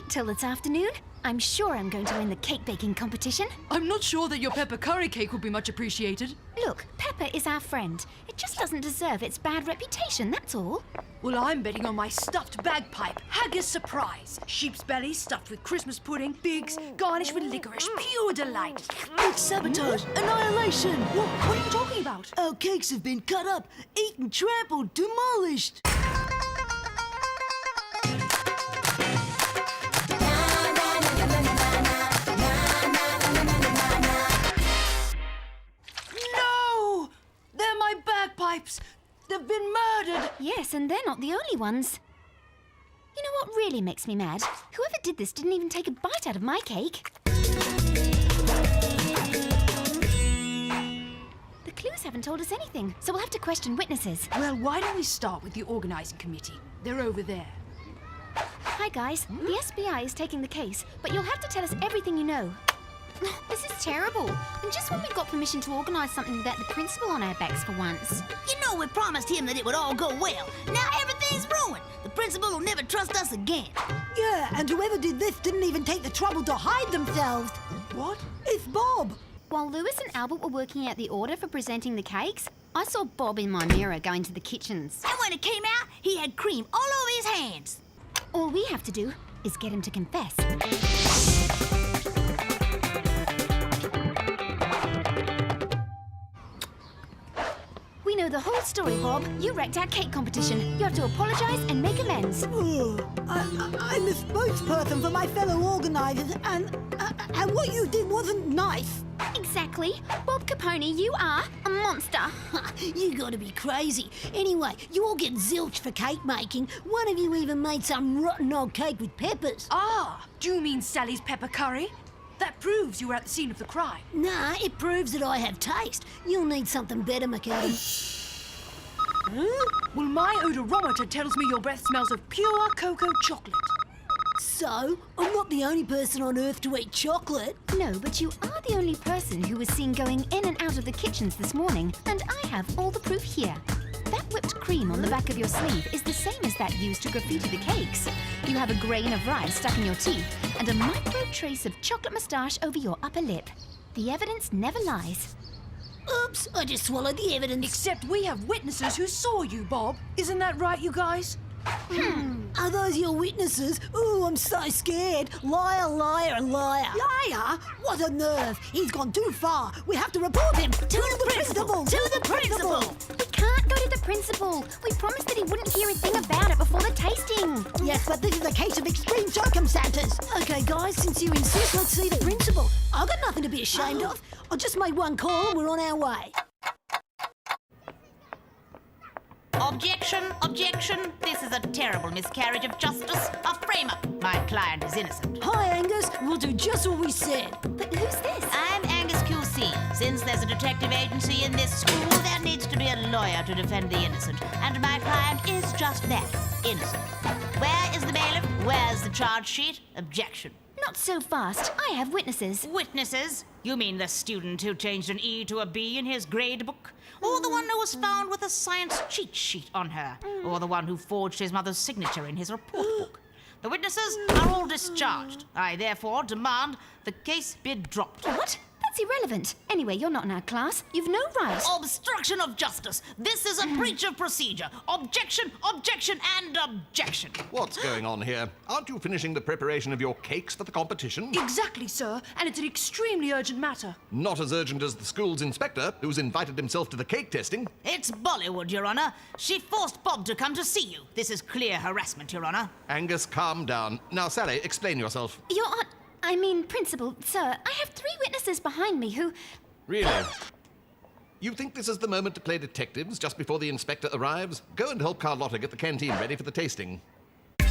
Till this afternoon. I'm sure I'm going to win the cake baking competition. I'm not sure that your pepper curry cake will be much appreciated. Look, Pepper is our friend. It just doesn't deserve its bad reputation, that's all. Well, I'm betting on my stuffed bagpipe, haggis surprise. Sheep's belly stuffed with Christmas pudding, pigs garnished with licorice, pure delight. It's sabotage, annihilation. What are you talking about? Our cakes have been cut up, eaten, trampled, demolished. Bagpipes! They've been murdered! Yes, and they're not the only ones. You know what really makes me mad? Whoever did this didn't even take a bite out of my cake. clues haven't told us anything, so we'll have to question witnesses. Well, why don't we start with the organising committee? They're over there. Hi, guys. The SBI is taking the case, but you'll have to tell us everything you know. This is terrible. And just when we got permission to organise something without the principal on our backs for once. You know we promised him that it would all go well. Now everything's ruined. The principal will never trust us again. Yeah, and whoever did this didn't even take the trouble to hide themselves. What? It's Bob. While Lewis and Albert were working out the order for presenting the cakes, I saw Bob in my mirror going to the kitchens. And when it came out, he had cream all over his hands. All we have to do is get him to confess. We know the whole story, Bob. You wrecked our cake competition. You have to apologise and make amends. I'm the spokesperson for my fellow organisers, and what you did wasn't nice. Exactly. Bob Capone, you are a monster. You gotta be crazy. Anyway, you all get zilch for cake making. One of you even made some rotten old cake with peppers. Ah, do you mean Sally's pepper curry? That proves you were at the scene of the crime. Nah, it proves that I have taste. You'll need something better, McAdam. Well, my odorometer tells me your breath smells of pure cocoa chocolate. So, I'm not the only person on Earth to eat chocolate. No, but you are the only person who was seen going in and out of the kitchens this morning, and I have all the proof here. That whipped cream on the back of your sleeve is the same as that used to graffiti the cakes. You have a grain of rice stuck in your teeth and a micro trace of chocolate moustache over your upper lip. The evidence never lies. Oops, I just swallowed the evidence. Except we have witnesses who saw you, Bob. Isn't that right, you guys? Are those your witnesses? Ooh, I'm so scared. Liar, liar, liar. Liar? What a nerve. He's gone too far. We have to report him to the principal. To the principal. We can't go to the principal. We promised that he wouldn't hear a thing about it before the tasting. Yes, but this is a case of extreme circumstances. Okay, guys, since you insist, let's see the principal. I've got nothing to be ashamed of. I just made one call and we're on our way. Objection, objection. This is a terrible miscarriage of justice. A frame-up. My client is innocent. Hi, Angus. We'll do just what we said. But who's this? I'm Angus QC. Since there's a detective agency in this school, there needs to be a lawyer to defend the innocent. And my client is just that, innocent. Where is the bailiff? Where's the charge sheet? Objection. Not so fast. I have witnesses. Witnesses? You mean the student who changed an E to a B in his grade book? Or the one who was found with a science cheat sheet on her? Or the one who forged his mother's signature in his report book? The witnesses are all discharged. I therefore demand the case be dropped. What? That's irrelevant. Anyway, you're not in our class. You've no right. Obstruction of justice. This is a breach of procedure. Objection, objection, and objection. What's going on here? Aren't you finishing the preparation of your cakes for the competition? Exactly, sir. And it's an extremely urgent matter. Not as urgent as the school's inspector, who's invited himself to the cake testing. It's Bollywood, Your Honor. She forced Bob to come to see you. This is clear harassment, Your Honor. Angus, calm down. Now, Sally, explain yourself. Principal, sir, I have 3 witnesses behind me who... Really? You think this is the moment to play detectives just before the inspector arrives? Go and help Carlotta get the canteen ready for the tasting. Who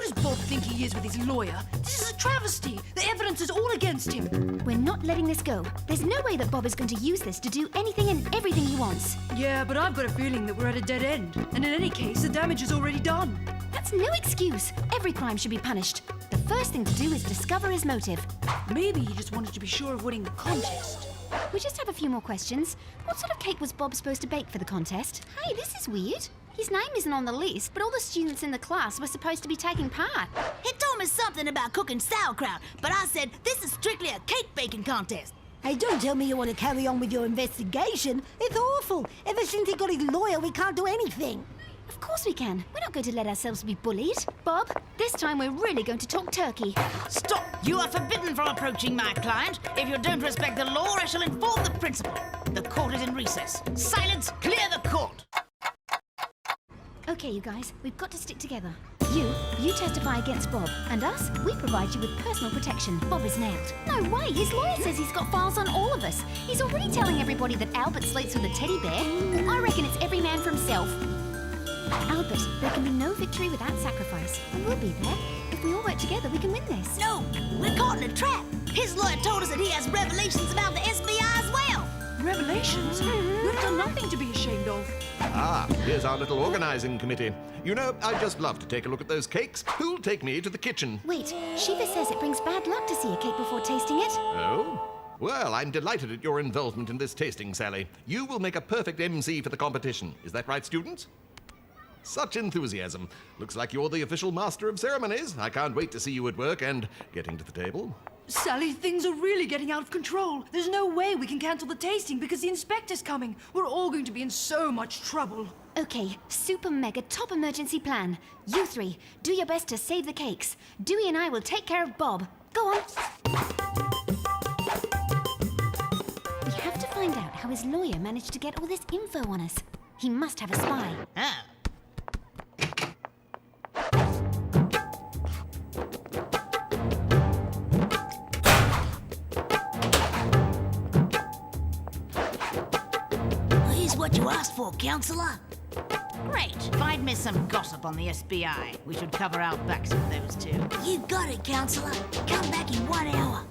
does Bob think he is with his lawyer? This is a travesty. The evidence is all against him. We're not letting this go. There's no way that Bob is going to use this to do anything and everything he wants. Yeah, but I've got a feeling that we're at a dead end. And in any case, the damage is already done. That's no excuse. Every crime should be punished. The first thing to do is discover his motive. Maybe he just wanted to be sure of winning the contest. We just have a few more questions. What sort of cake was Bob supposed to bake for the contest? Hey, this is weird. His name isn't on the list, but all the students in the class were supposed to be taking part. He told me something about cooking sauerkraut, but I said this is strictly a cake baking contest. Hey, don't tell me you want to carry on with your investigation. It's awful. Ever since he got his lawyer, we can't do anything. Of course we can. We're not going to let ourselves be bullied. Bob, this time we're really going to talk turkey. Stop! You are forbidden from approaching my client. If you don't respect the law, I shall inform the principal. The court is in recess. Silence! Clear the court! Okay, you guys, we've got to stick together. You testify against Bob, and us, we provide you with personal protection. Bob is nailed. No way, his lawyer says he's got files on all of us. He's already telling everybody that Albert sleeps with a teddy bear. I reckon it's every man for himself. Albert, there can be no victory without sacrifice, and we'll be there. If we all work together, we can win this. No, we're caught in a trap. His lawyer told us that he has revelations about the SBI as well. Revelations? We've done nothing to be ashamed of. Ah, here's our little organizing committee. You know, I'd just love to take a look at those cakes. Who'll take me to the kitchen? Wait, Shiva says it brings bad luck to see a cake before tasting it. Oh? Well, I'm delighted at your involvement in this tasting, Sally. You will make a perfect MC for the competition. Is that right, students? Such enthusiasm. Looks like you're the official master of ceremonies. I can't wait to see you at work and getting to the table. Sally, things are really getting out of control. There's no way we can cancel the tasting because the inspector's coming. We're all going to be in so much trouble. Okay, super mega top emergency plan. You three, do your best to save the cakes. Dewey and I will take care of Bob. Go on. We have to find out how his lawyer managed to get all this info on us. He must have a spy. Oh. Here's what you asked for, Counselor. Great. Find me some gossip on the SBI. We should cover our backs with those two. You got it, Counselor. Come back in 1 hour.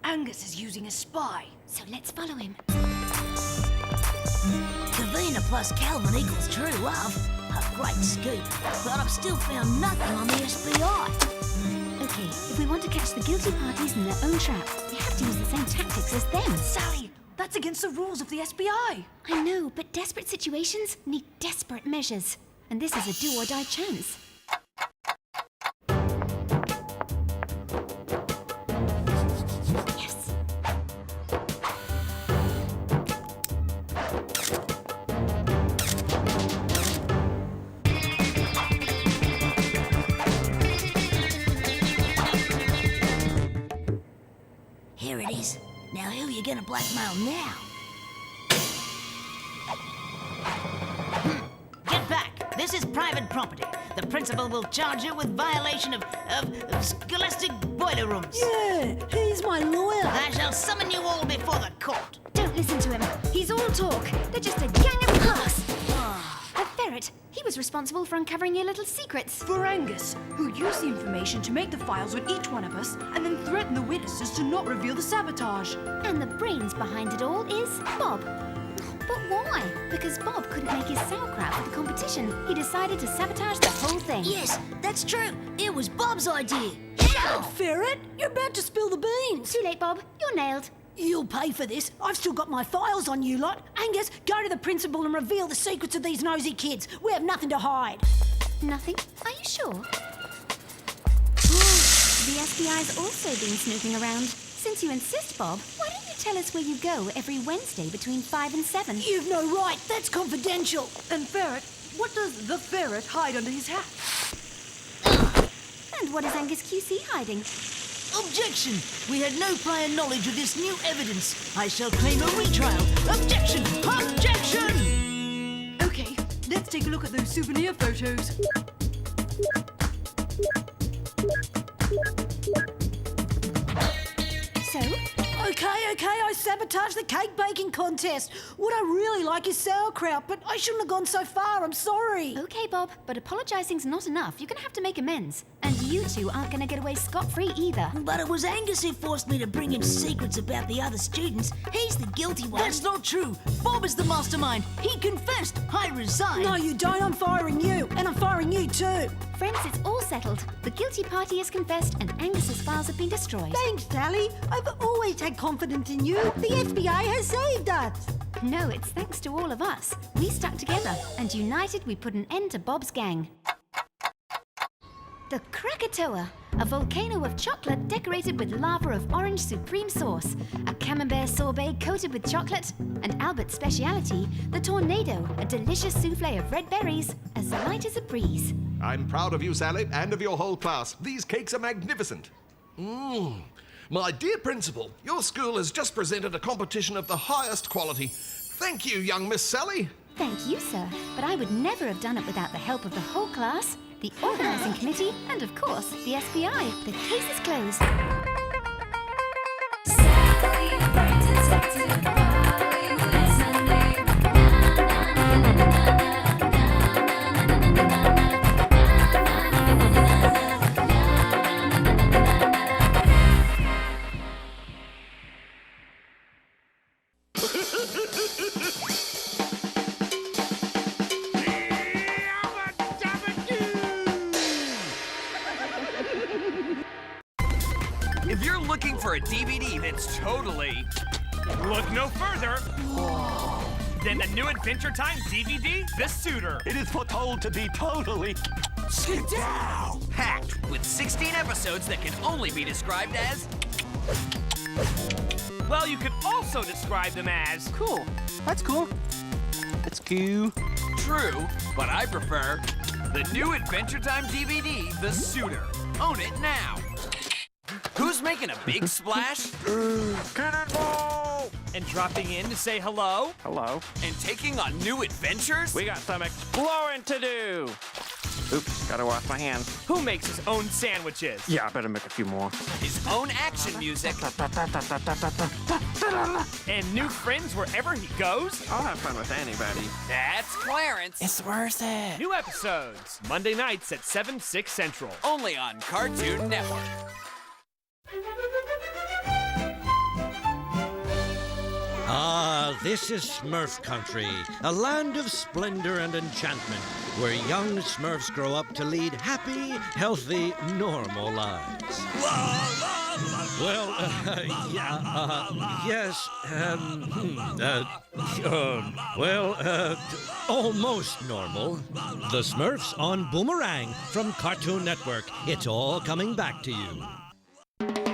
Angus is using a spy. So let's follow him. Kavina plus Calvin equals true love. A great scoop. But I've still found nothing on the SBI. Okay, if we want to catch the guilty parties in their own trap, we have to use the same tactics as them. Sally, that's against the rules of the SBI. I know, but desperate situations need desperate measures. And this is a do-or-die chance. Yes. Here it is. Now who are you gonna blackmail now? Get back. This is private property. The principal will charge you with violation of scholastic boiler rooms. Yeah, he's my lawyer. I shall summon you all before the court. Don't listen to him. He's all talk. They're just a gang of crooks. The ferret. He was responsible for uncovering your little secrets. For Angus, who used the information to make the files on each one of us and then threatened the witnesses to not reveal the sabotage. And the brains behind it all is Bob. But why? Because Bob couldn't make his sauerkraut for the competition. He decided to sabotage the whole thing. Yes, that's true. It was Bob's idea. Ferret, you're about to spill the beans. Too late, Bob. You're nailed. You'll pay for this. I've still got my files on you lot. Angus, go to the principal and reveal the secrets of these nosy kids. We have nothing to hide. Nothing? Are you sure? The SBI's also been snooping around. Since you insist, Bob, why don't you tell us where you go every Wednesday between 5 and 7? You've no right. That's confidential. And Ferret, what does the ferret hide under his hat? And what is Angus QC hiding? Objection! We had no prior knowledge of this new evidence. I shall claim a retrial. Objection! Objection! Okay, let's take a look at those souvenir photos. So? Okay, I sabotaged the cake baking contest. What I really like is sauerkraut, but I shouldn't have gone so far. I'm sorry. Okay, Bob, but apologising's not enough. You're going to have to make amends. And you two aren't going to get away scot-free either. But it was Angus who forced me to bring in secrets about the other students. He's the guilty one. That's not true. Bob is the mastermind. He confessed. I resign. No, you don't. I'm firing you. And I'm firing you too. Friends, it's all settled. The guilty party has confessed and Angus's files have been destroyed. Thanks, Sally. I've always had confidence in you. The FBI has saved us. No, it's thanks to all of us. We stuck together, and united we put an end to Bob's gang. The Krakatoa, a volcano of chocolate decorated with lava of orange supreme sauce, a camembert sorbet coated with chocolate, and Albert's speciality, the tornado, a delicious souffle of red berries, as light as a breeze. I'm proud of you, Sally, and of your whole class. These cakes are magnificent. My dear principal, your school has just presented a competition of the highest quality. Thank you, young Miss Sally. Thank you, sir. But I would never have done it without the help of the whole class, the organising committee, and of course, the SBI. The case is closed. for a DVD that's totally... Look no further than the new Adventure Time DVD, The Suitor. It is foretold to be totally... Sit down! Packed with 16 episodes that can only be described as... Well, you could also describe them as... Cool. That's cool. It's cool. True, but I prefer the new Adventure Time DVD, The Suitor. Own it now. Who's making a big splash? Cannonball! And dropping in to say hello? Hello. And taking on new adventures? We got some exploring to do. Oops, gotta wash my hands. Who makes his own sandwiches? Yeah, I better make a few more. His own action music. And new friends wherever he goes? I'll have fun with anybody. That's Clarence. It's worth it. New episodes, Monday nights at 7, 6 Central. Only on Cartoon Network. Ah, this is Smurf country, a land of splendor and enchantment, where young Smurfs grow up to lead happy, healthy, normal lives. Well, yes, almost normal. The Smurfs on Boomerang from Cartoon Network. It's all coming back to you.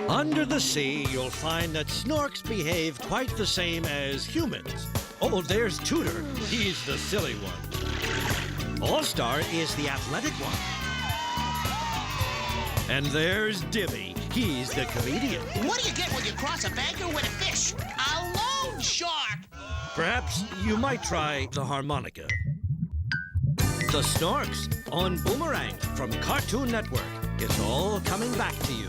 Under the sea, you'll find that Snorks behave quite the same as humans. Oh, there's Tooter. He's the silly one. All-Star is the athletic one. And there's Divvy. He's the comedian. What do you get when you cross a banker with a fish? A loan shark! Perhaps you might try the harmonica. The Snorks on Boomerang from Cartoon Network. It's all coming back to you.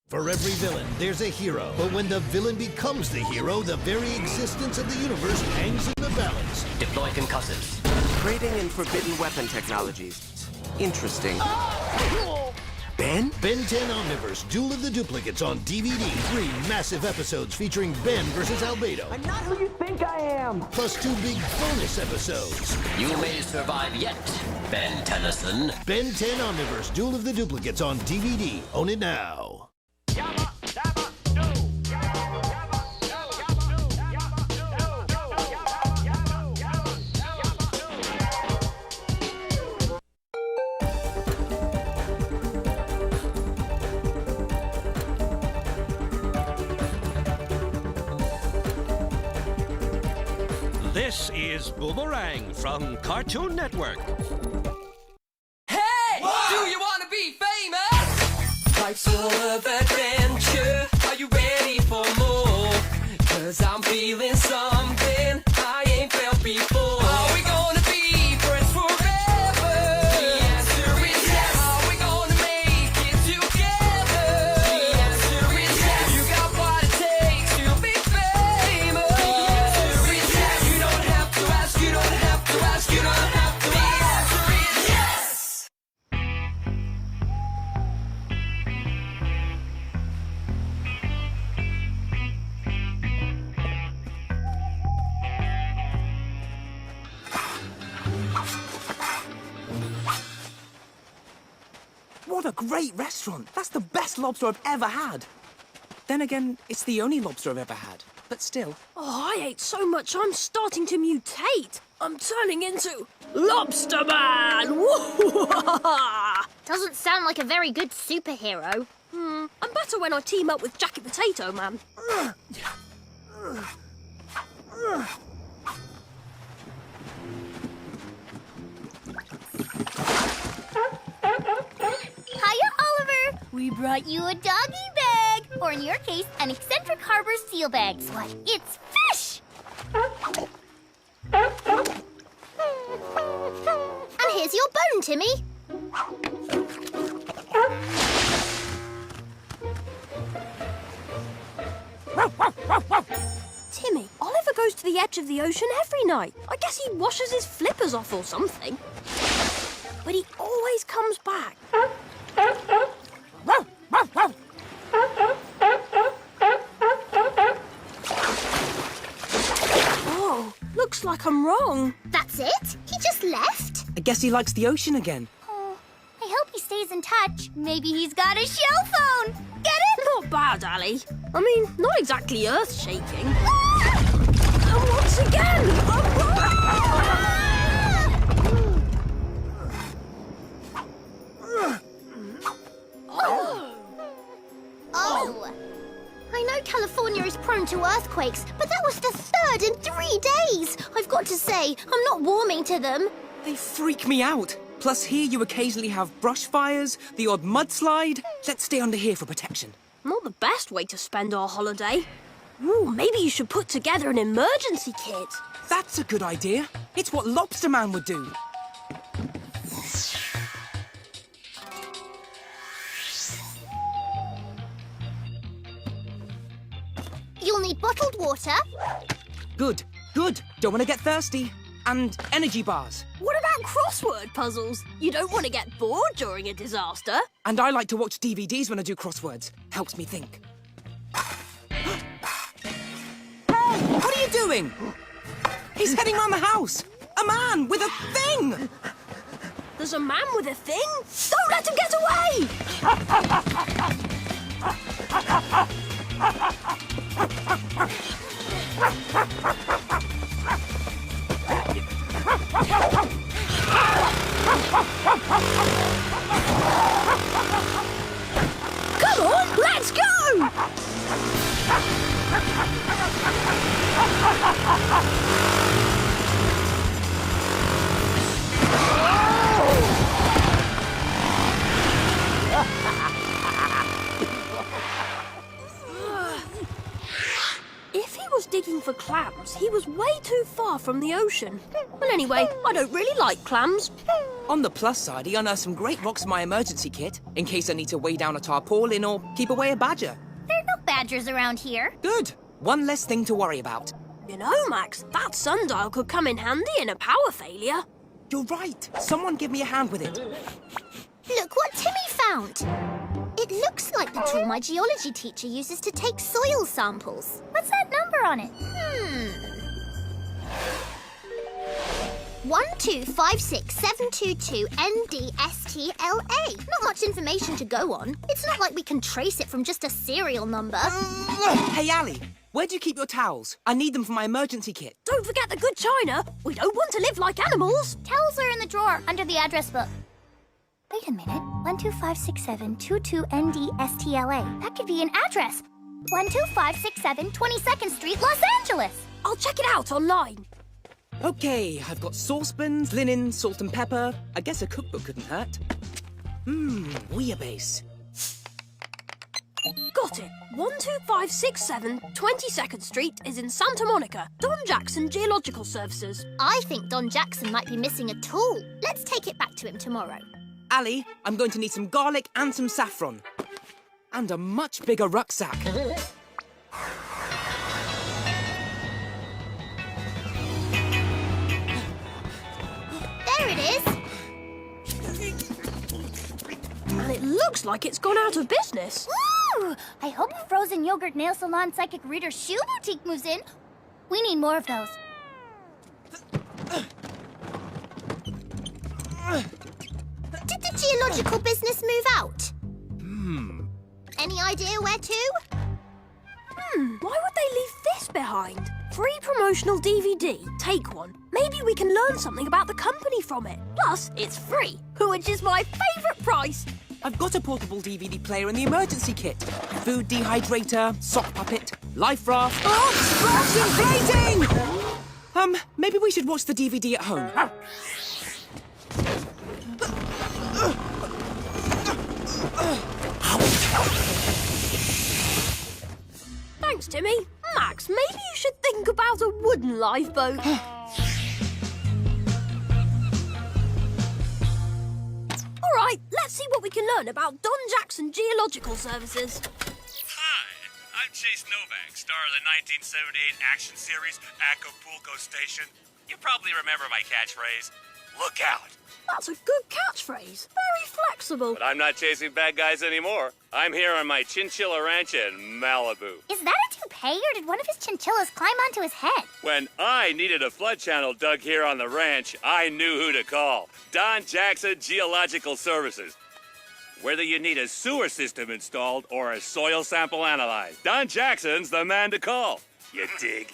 For every villain, there's a hero. But when the villain becomes the hero, the very existence of the universe hangs in the balance. Deploy concussives. Trading in forbidden weapon technologies. Interesting. Ben? Ben 10 Omniverse, Duel of the Duplicates on DVD. 3 massive episodes featuring Ben versus Albedo. I'm not who you think I am! Plus 2 big bonus episodes. You may survive yet, Ben Tennyson. Ben 10 Omniverse, Duel of the Duplicates on DVD. Own it now. This is Boomerang from Cartoon Network. Hey! What? Do you want to be famous? Life's full of adventure. Are you ready for more? 'Cause I'm feeling something I ain't felt before. Are we gonna be friends forever? The answer is yes. Are we gonna make it together? The answer is yes. You got what it takes to be famous. The answer is yes. You don't have to ask, you don't have to ask, you don't have to ask. The answer is yes. What a great restaurant! That's the best lobster I've ever had. Then again, it's the only lobster I've ever had. But still. Oh, I ate so much I'm starting to mutate. I'm turning into Lobster Man! Doesn't sound like a very good superhero. I'm better when I team up with Jackie Potato Man. Hiya, Oliver! We brought you a doggy bag! Or in your case, an eccentric harbor seal bag. What? It's fish! And here's your bone, Timmy. Timmy, Oliver goes to the edge of the ocean every night. I guess he washes his flippers off or something. But he always comes back. Oh, looks like I'm wrong. That's it? He just left? I guess he likes the ocean again. Oh, I hope he stays in touch. Maybe he's got a shell phone. Get it? Not bad, Ali. I mean, not exactly earth-shaking. And once again! Oh! I know California is prone to earthquakes, but that was the third in 3 days! I've got to say, I'm not warming to them. They freak me out. Plus, here you occasionally have brush fires, the odd mudslide. Let's stay under here for protection. Not the best way to spend our holiday. Ooh, maybe you should put together an emergency kit. That's a good idea. It's what Lobster Man would do. You'll need bottled water. Good, good. Don't want to get thirsty. And energy bars. What about crossword puzzles? You don't want to get bored during a disaster. And I like to watch DVDs when I do crosswords. Helps me think. Hey! What are you doing? He's heading round the house. A man with a thing! There's a man with a thing? Don't let him get away! Come on, let's go! If he was digging for clams, he was way too far from the ocean. Well, anyway, I don't really like clams. On the plus side, he unearthed some great rocks in my emergency kit, in case I need to weigh down a tarpaulin or keep away a badger. There are no badgers around here. Good. One less thing to worry about. You know, Max, that sundial could come in handy in a power failure. You're right. Someone give me a hand with it. Look what Timmy found. It looks like the tool my geology teacher uses to take soil samples. What's that number on it? 1256722 NDSTLA. Not much information to go on. It's not like we can trace it from just a serial number. Hey, Ali, where do you keep your towels? I need them for my emergency kit. Don't forget the good china. We don't want to live like animals. Towels are in the drawer under the address book. Wait a minute. 1256722 NDSTLA. That could be an address. 12567 22nd Street, Los Angeles. I'll check it out online. Okay, I've got saucepans, linen, salt and pepper. I guess a cookbook couldn't hurt. Bouillabaisse. Got it. 12567 22nd Street is in Santa Monica. Don Jackson Geological Services. I think Don Jackson might be missing a tool. Let's take it back to him tomorrow. Ali, I'm going to need some garlic and some saffron. And a much bigger rucksack. There it is. And it looks like it's gone out of business. Ooh! I hope a frozen yogurt nail salon psychic reader shoe boutique moves in. We need more of those. Did the geological business move out? Any idea where to? Why would they leave this behind? Free promotional DVD. Take one. Maybe we can learn something about the company from it. Plus, it's free, which is my favourite price. I've got a portable DVD player in the emergency kit. Food dehydrator, sock puppet, life raft. Oh, splash inflating! Maybe we should watch the DVD at home. Thanks, Timmy. Max, maybe you should think about a wooden lifeboat. All right, let's see what we can learn about Don Jackson Geological Services. Hi, I'm Chase Novak, star of the 1978 action series Acapulco Station. You probably remember my catchphrase, look out. That's a good catchphrase. Very flexible. But I'm not chasing bad guys anymore. I'm here on my chinchilla ranch in Malibu. Is that a toupee, or did one of his chinchillas climb onto his head? When I needed a flood channel dug here on the ranch, I knew who to call. Don Jackson Geological Services. Whether you need a sewer system installed or a soil sample analyzed, Don Jackson's the man to call. You dig?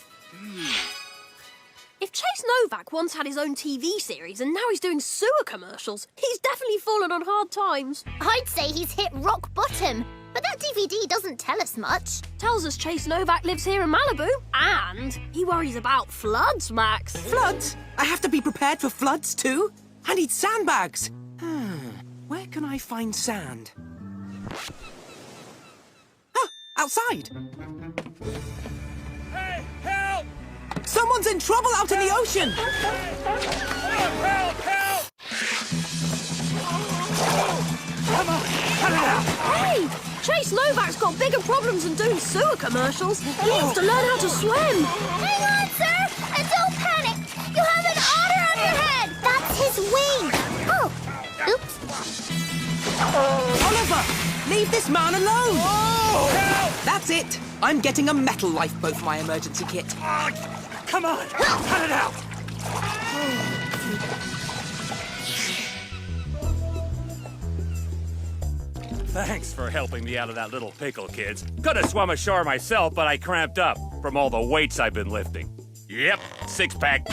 If Chase Novak once had his own TV series and now he's doing sewer commercials, he's definitely fallen on hard times. I'd say he's hit rock bottom, but that DVD doesn't tell us much. Tells us Chase Novak lives here in Malibu, and he worries about floods, Max. Floods? I have to be prepared for floods too? I need sandbags. Where can I find sand? Ah, outside! Hey, help! Someone's in trouble out in the ocean! Help! Help! Come on, cut it out! Hey! Chase Novak's got bigger problems than doing sewer commercials. He needs to learn how to swim. Hang on, sir! And don't panic! You have an otter on your head! That's his wing! Oh, oops. Oliver, leave this man alone! Help! That's it! I'm getting a metal lifeboat for my emergency kit. Come on! Cut it out! Thanks for helping me out of that little pickle, kids. Could have swum ashore myself, but I cramped up from all the weights I've been lifting. Yep, six-pack.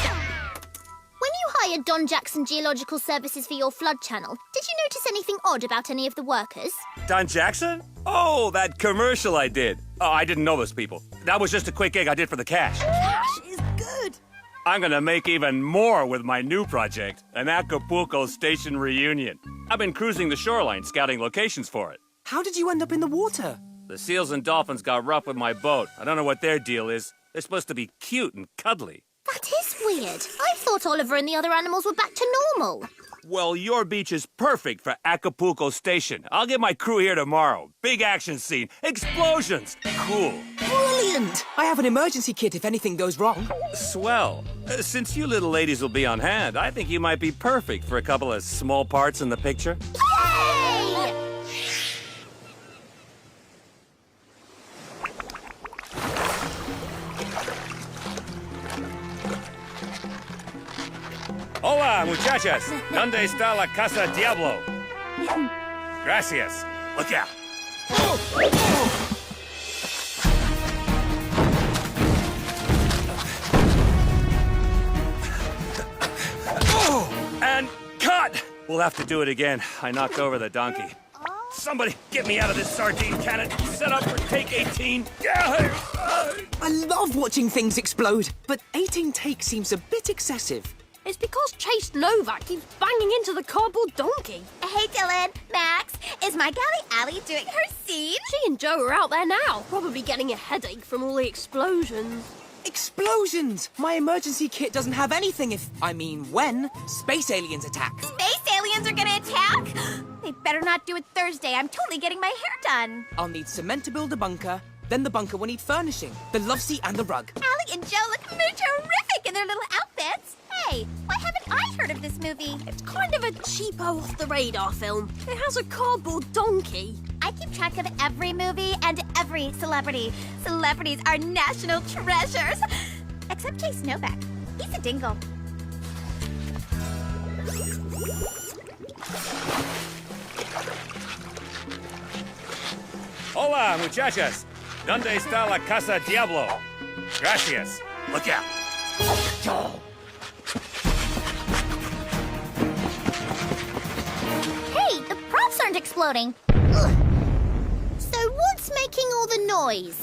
When you hired Don Jackson Geological Services for your flood channel, did you notice anything odd about any of the workers? Don Jackson? Oh, that commercial I did. Oh, I didn't know those people. That was just a quick gig I did for the cash. Cash is good. I'm gonna make even more with my new project, an Acapulco station reunion. I've been cruising the shoreline, scouting locations for it. How did you end up in the water? The seals and dolphins got rough with my boat. I don't know what their deal is. They're supposed to be cute and cuddly. That is weird. I thought Oliver and the other animals were back to normal. Well, your beach is perfect for Acapulco Station. I'll get my crew here tomorrow. Big action scene. Explosions. Cool. Brilliant! I have an emergency kit if anything goes wrong. Swell. Since you little ladies will be on hand, I think you might be perfect for a couple of small parts in the picture. Yay! Hola, muchachas. ¿Dónde está la casa Diablo? Gracias. Look out. And cut! We'll have to do it again. I knocked over the donkey. Somebody get me out of this sardine cannon. Set up for take 18. I love watching things explode, but 18 takes seems a bit excessive. It's because Chase Novak keeps banging into the cardboard donkey. Hey, Dylan, Max, is my galley Allie doing her scene? She and Joe are out there now, probably getting a headache from all the explosions. Explosions! My emergency kit doesn't have anything when space aliens attack. Space aliens are gonna attack? They better not do it Thursday. I'm totally getting my hair done. I'll need cement to build a bunker, then the bunker will need furnishing, the love seat and the rug. Allie and Joe look terrific in their little outfits. Hey, why haven't I heard of this movie? It's kind of a cheapo off-the-radar film. It has a cardboard donkey. I keep track of every movie and every celebrity. Celebrities are national treasures. Except Chase Novak. He's a dingle. Hola, muchachas. ¿Dónde está la casa Diablo? Gracias. Look out. Hey, the props aren't exploding. Ugh. So what's making all the noise?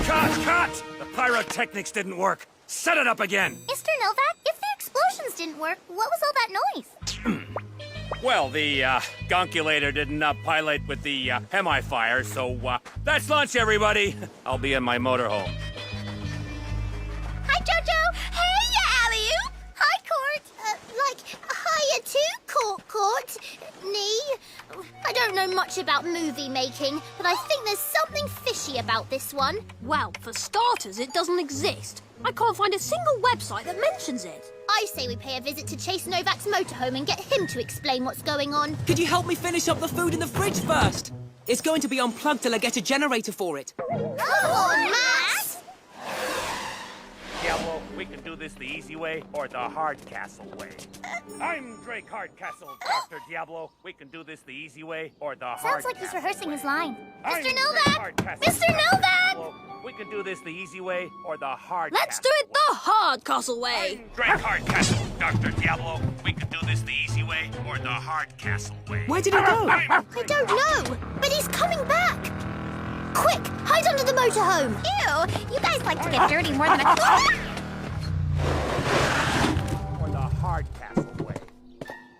Cut! The pyrotechnics didn't work. Set it up again. Mr. Novak, if the explosions didn't work, what was all that noise? Well, the gonkulator didn't pilot with the hemi-fire, so that's lunch, everybody. I'll be in my motorhome. Hi, Jojo. Hey, ya, Alley-oop. Hi, Court. Hiya to Court. Nee. I don't know much about movie making, but I think there's something fishy about this one. Well, for starters, it doesn't exist. I can't find a single website that mentions it. I say we pay a visit to Chase Novak's motorhome and get him to explain what's going on. Could you help me finish up the food in the fridge first? It's going to be unplugged till I get a generator for it. Come on, Max! Diablo, We can do this the easy way or the Hardcastle way. I'm Drake Hardcastle, Dr. Diablo. We can do this the easy way or the Sounds like he's rehearsing his line. I'm Mr. Novak! Drake Hardcastle, Mr. Dr. Novak! Diablo. We can do this the easy way or the Hardcastle. Let's do it the Hardcastle way. Drake Hardcastle, Dr. Diablo. We can do this the easy way or the Hardcastle way. Where did he go? I don't know, but he's coming back. Quick, hide under the motorhome. Ew, you guys like to get dirty more than a... Or the Hardcastle way.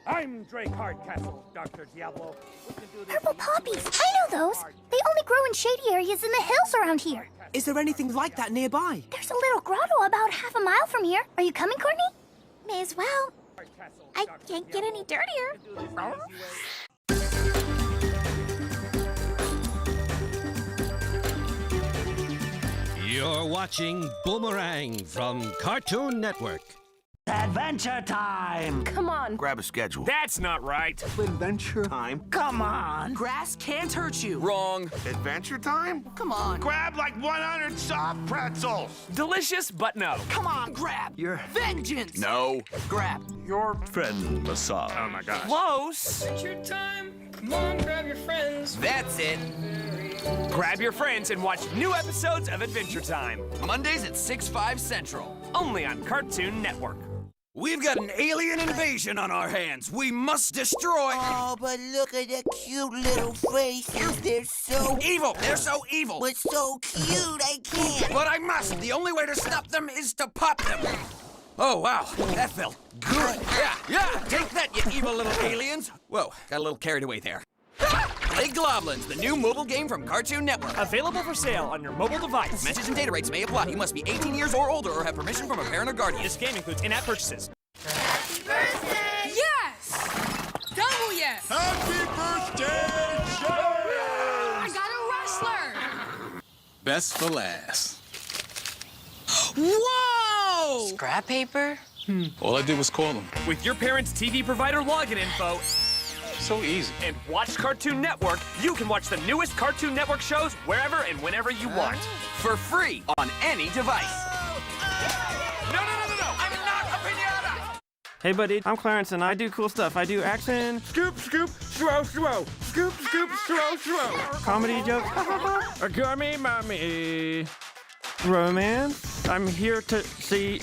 I'm Drake Hardcastle, Dr. Diablo. We can do this Purple poppies, I know those. They only grow in shady areas in the hills around here. Is there anything like that nearby? There's a little grotto about half a mile from here. Are you coming, Courtney? May as well. I can't get any dirtier. You're watching Boomerang from Cartoon Network. Adventure time! Come on. Grab a schedule. That's not right. Adventure time. Come on! Grass can't hurt you. Wrong. Adventure time? Come on. Grab like 100 soft pretzels! Delicious, but no. Come on, grab. Your vengeance. No. Grab. Your friend massage. Oh my gosh. Close. Adventure time. Come on, grab your friends. That's it. Grab your friends and watch new episodes of Adventure Time. Mondays at 6/5 Central. Only on Cartoon Network. We've got an alien invasion on our hands. We must destroy... Oh, but look at the cute little faces. They're so... Evil! They're so evil! But so cute, I can't. But I must! The only way to stop them is to pop them! Oh, wow. That felt good. Yeah! Take that, you evil little aliens! Whoa, got a little carried away there. Play Globlins, the new mobile game from Cartoon Network. Available for sale on your mobile device. Message and data rates may apply. You must be 18 years or older or have permission from a parent or guardian. This game includes in-app purchases. Happy birthday! Yes! Double yes! Happy birthday, Jerry! I got a wrestler! Best for last. Whoa! Scrap paper? All I did was call him. With your parents' TV provider login info, So easy. and watch Cartoon Network, you can watch the newest Cartoon Network shows wherever and whenever you want. For free on any device. No! I'm not a pinata! Hey, buddy, I'm Clarence, and I do cool stuff. I do action, scoop, scoop, throw, throw, scoop, scoop, throw, throw. Comedy jokes, a gummy mommy. Romance, I'm here to see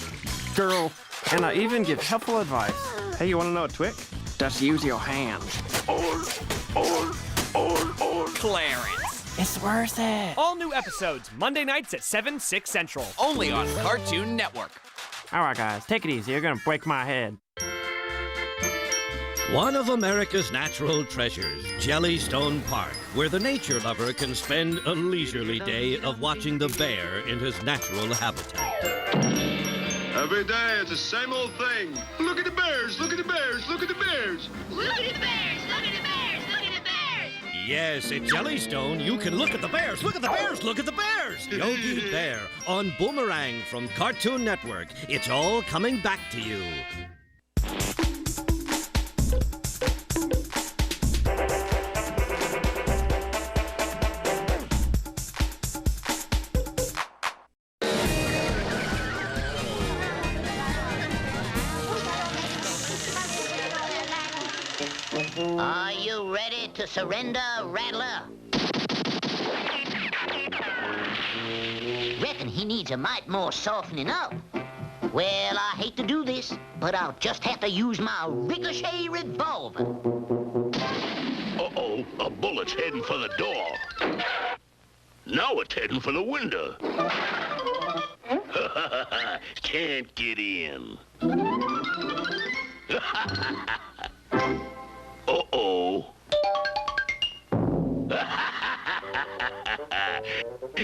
girl, and I even give helpful advice. Hey, you want to know a trick? Just use your hands. Clarence. It's worth it. All new episodes, Monday nights at 7/6 Central. Only on Cartoon Network. All right, guys, take it easy. You're gonna break my head. One of America's natural treasures, Jellystone Park, where the nature lover can spend a leisurely day of watching the bear in his natural habitat. Every day it's the same old thing. Look at the bears, look at the bears, look at the bears. Look at the bears! Look at the bears! Look at the bears! Yes, at Jellystone, you can look at the bears, look at the bears, look at the bears! Yogi Bear on Boomerang from Cartoon Network. It's all coming back to you. Are you ready to surrender, Rattler? Reckon he needs a mite more softening up. Well, I hate to do this, but I'll just have to use my ricochet revolver. Uh-oh, a bullet's heading for the door. Now it's heading for the window. Can't get in. Uh-oh.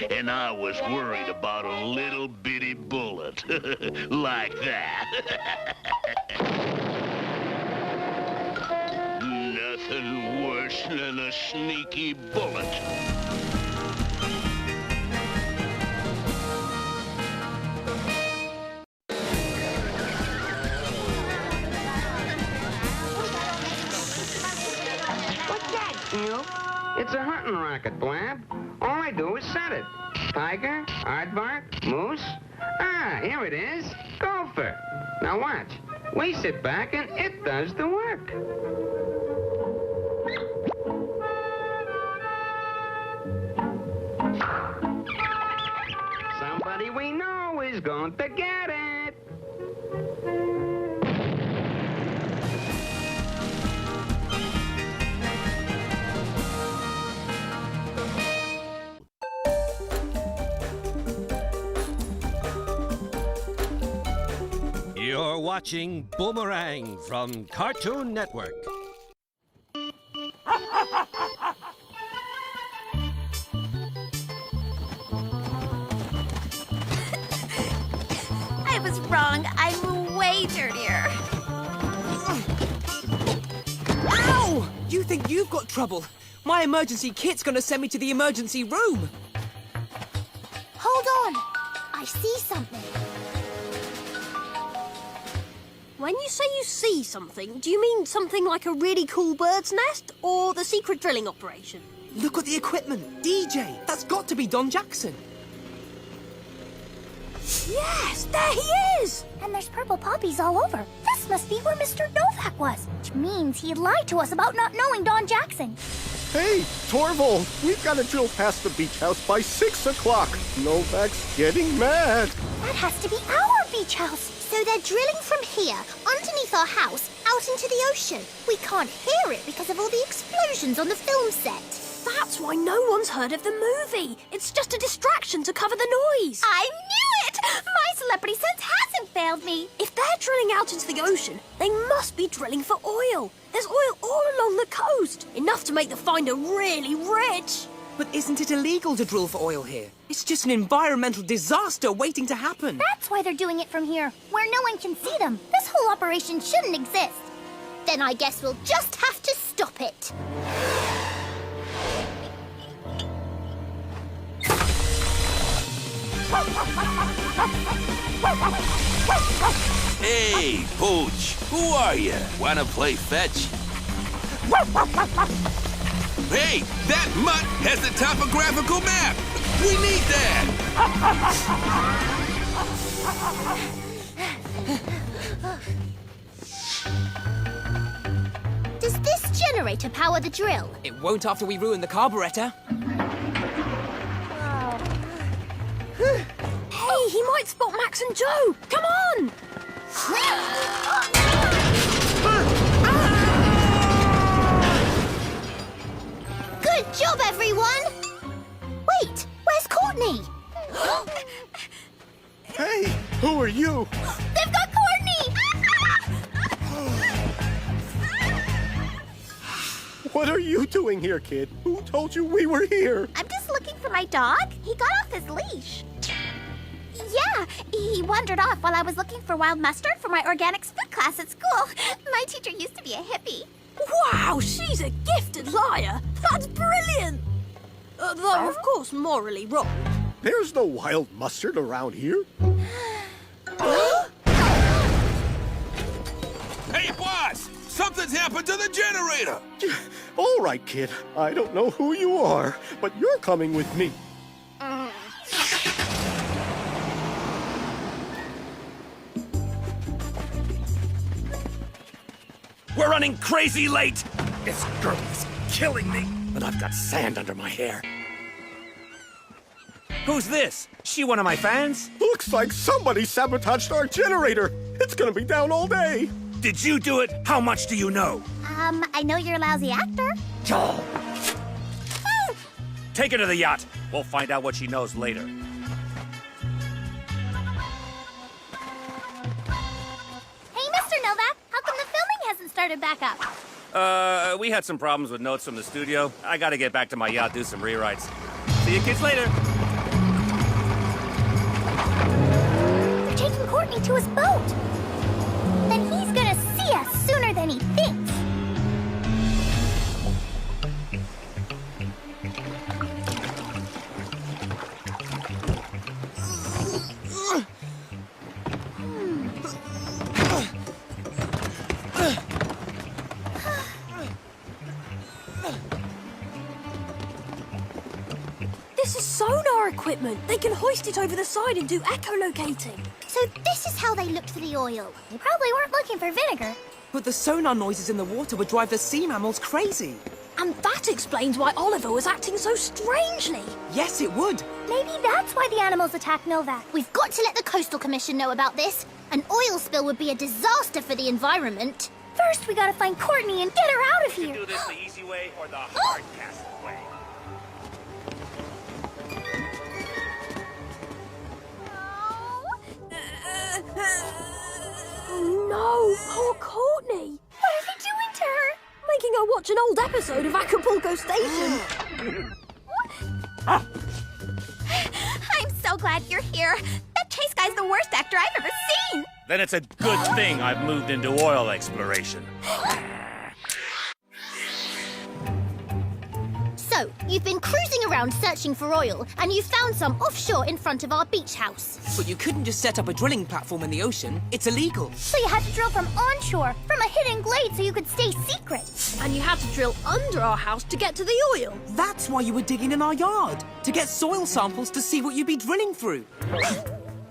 And I was worried about a little bitty bullet. Like that. Nothing worse than a sneaky bullet. It's a hunting rocket, Blab. All I do is set it. Tiger, aardvark, moose. Ah, here it is. Gopher. Now watch. We sit back and it does the work. Somebody we know is going to get it. You're watching Boomerang from Cartoon Network. I was wrong. I'm way dirtier. Ow! You think you've got trouble? My emergency kit's gonna send me to the emergency room. Hold on. I see something. When you say you see something, do you mean something like a really cool bird's nest or the secret drilling operation? Look at the equipment. DJ, that's got to be Don Jackson. Yes, there he is! And there's purple poppies all over. This must be where Mr. Novak was, which means he lied to us about not knowing Don Jackson. Hey, Torvald, we've got to drill past the beach house by 6 o'clock. Novak's getting mad. That has to be our beach house. So they're drilling from here, underneath our house, out into the ocean. We can't hear it because of all the explosions on the film set. That's why no one's heard of the movie. It's just a distraction to cover the noise. I knew it! My celebrity sense hasn't failed me. If they're drilling out into the ocean, they must be drilling for oil. There's oil all along the coast, enough to make the finder really rich. But isn't it illegal to drill for oil here? It's just an environmental disaster waiting to happen. That's why they're doing it from here, where no one can see them. This whole operation shouldn't exist. Then I guess we'll just have to stop it. Hey, Pooch, who are you? Wanna play fetch? Hey, that mutt has the topographical map! We need that! Does this generator power the drill? It won't after we ruin the carburetor. Hey, he might spot Max and Joe. Come on! Good job, everyone! Wait, where's Courtney? Hey, who are you? They've got Courtney! What are you doing here, kid? Who told you we were here? I'm just looking for my dog. He got off his leash. Yeah, he wandered off while I was looking for wild mustard for my organics food class at school. My teacher used to be a hippie. Wow, she's a gifted liar. That's brilliant. Though, of course, morally wrong. There's no wild mustard around here. Hey, boss! Something's happened to the generator! All right, kid. I don't know who you are, but you're coming with me. We're running crazy late! This girl is killing me, but I've got sand under my hair. Who's this? She one of my fans? Looks like somebody sabotaged our generator. It's gonna be down all day. Did you do it? How much do you know? I know you're a lousy actor. Take her to the yacht. We'll find out what she knows later. Hey, Mr. Novak, how come the filming hasn't started back up? We had some problems with notes from the studio. I gotta get back to my yacht, do some rewrites. See you kids later. They're taking Courtney to his boat. Then he's gonna see us sooner than he thinks. This is sonar radar equipment. They can hoist it over the side and do echolocating. So this is how they looked for the oil. They probably weren't looking for vinegar. But the sonar noises in the water would drive the sea mammals crazy. And that explains why Oliver was acting so strangely. Yes, it would. Maybe that's why the animals attacked Novak. We've got to let the Coastal Commission know about this. An oil spill would be a disaster for the environment. First, we gotta find Courtney and get her out of here. Do this the easy way or the hard castle way. Oh no, poor Courtney. What are they doing to her? Making her watch an old episode of Acapulco Station. I'm so glad you're here. That Chase guy's the worst actor I've ever seen. Then it's a good thing I've moved into oil exploration. So, you've been cruising around searching for oil, and you found some offshore in front of our beach house. But you couldn't just set up a drilling platform in the ocean. It's illegal. So you had to drill from onshore, from a hidden glade so you could stay secret. And you had to drill under our house to get to the oil. That's why you were digging in our yard. To get soil samples to see what you'd be drilling through.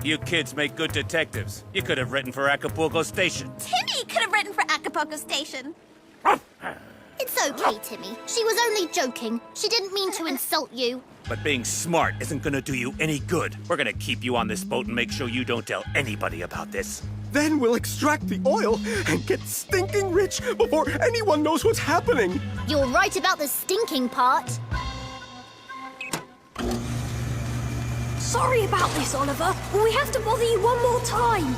You kids make good detectives. You could have written for Acapulco Station. Timmy could have written for Acapulco Station. It's okay, Timmy. She was only joking. She didn't mean to insult you. But being smart isn't gonna do you any good. We're gonna keep you on this boat and make sure you don't tell anybody about this. Then we'll extract the oil and get stinking rich before anyone knows what's happening. You're right about the stinking part. Sorry about this, Oliver, but we have to bother you one more time.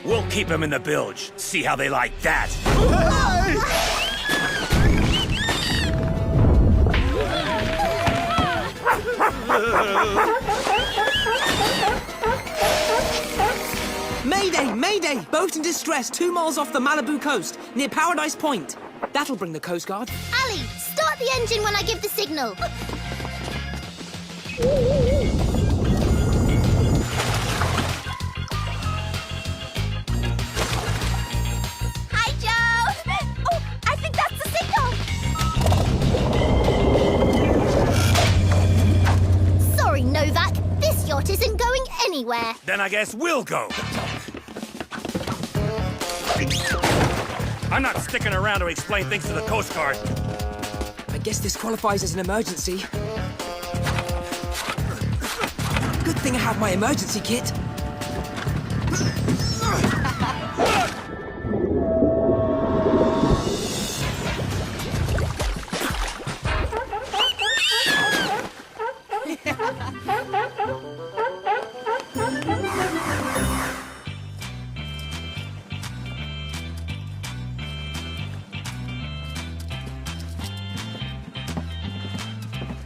We'll keep him in the bilge. See how they like that. Mayday! Mayday! Boat in distress 2 miles off the Malibu coast, near Paradise Point. That'll bring the Coast Guard. Ali, start the engine when I give the signal. Hi, Joe! Oh, I think that's the signal. Sorry, Novak. This yacht isn't going anywhere. Then I guess we'll go. I'm not sticking around to explain things to the Coast Guard. I guess this qualifies as an emergency. Good thing I have my emergency kit.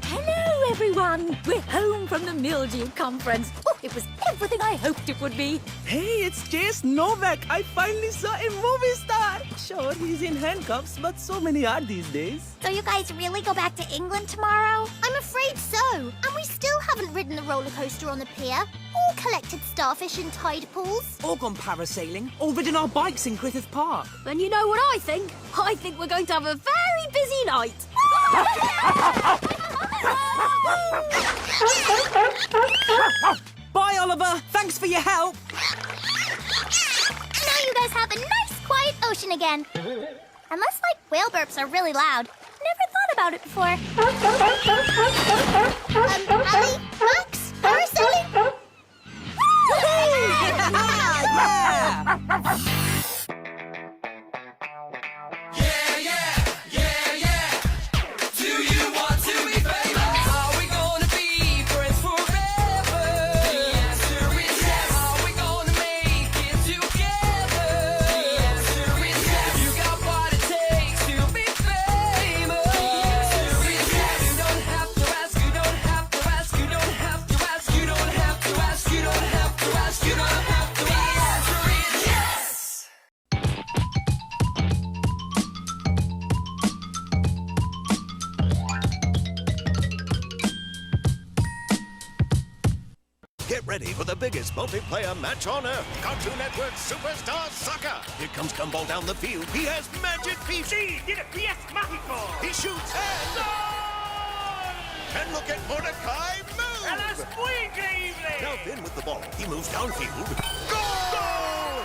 Hello, everyone. We're home from the Mildew Conference. Oh, it was everything I hoped it would be. Hey, it's Chase Novak. I finally saw a movie star. Sure, he's in handcuffs, but so many are these days. So you guys really go back to England tomorrow? I'm afraid so. And we still haven't ridden the roller coaster on the pier, or collected starfish in tide pools. Or gone parasailing, or ridden our bikes in Griffith Park. And you know what I think? I think we're going to have a very busy night. Bye, Oliver. Thanks for your help. Now you guys have a nice, quiet ocean again. Unless, whale burps are really loud. Never thought about it before. Ali? Max? Parasailing? the biggest multiplayer match on Earth. Cartoon Network Superstar Soccer. Here comes Gumball down the field. He has magic feet. Sí, tiene pies mágicos. He shoots and... And look at Mordecai move! ¡Él es muy increíble! Now Finn with the ball. He moves downfield. Goal!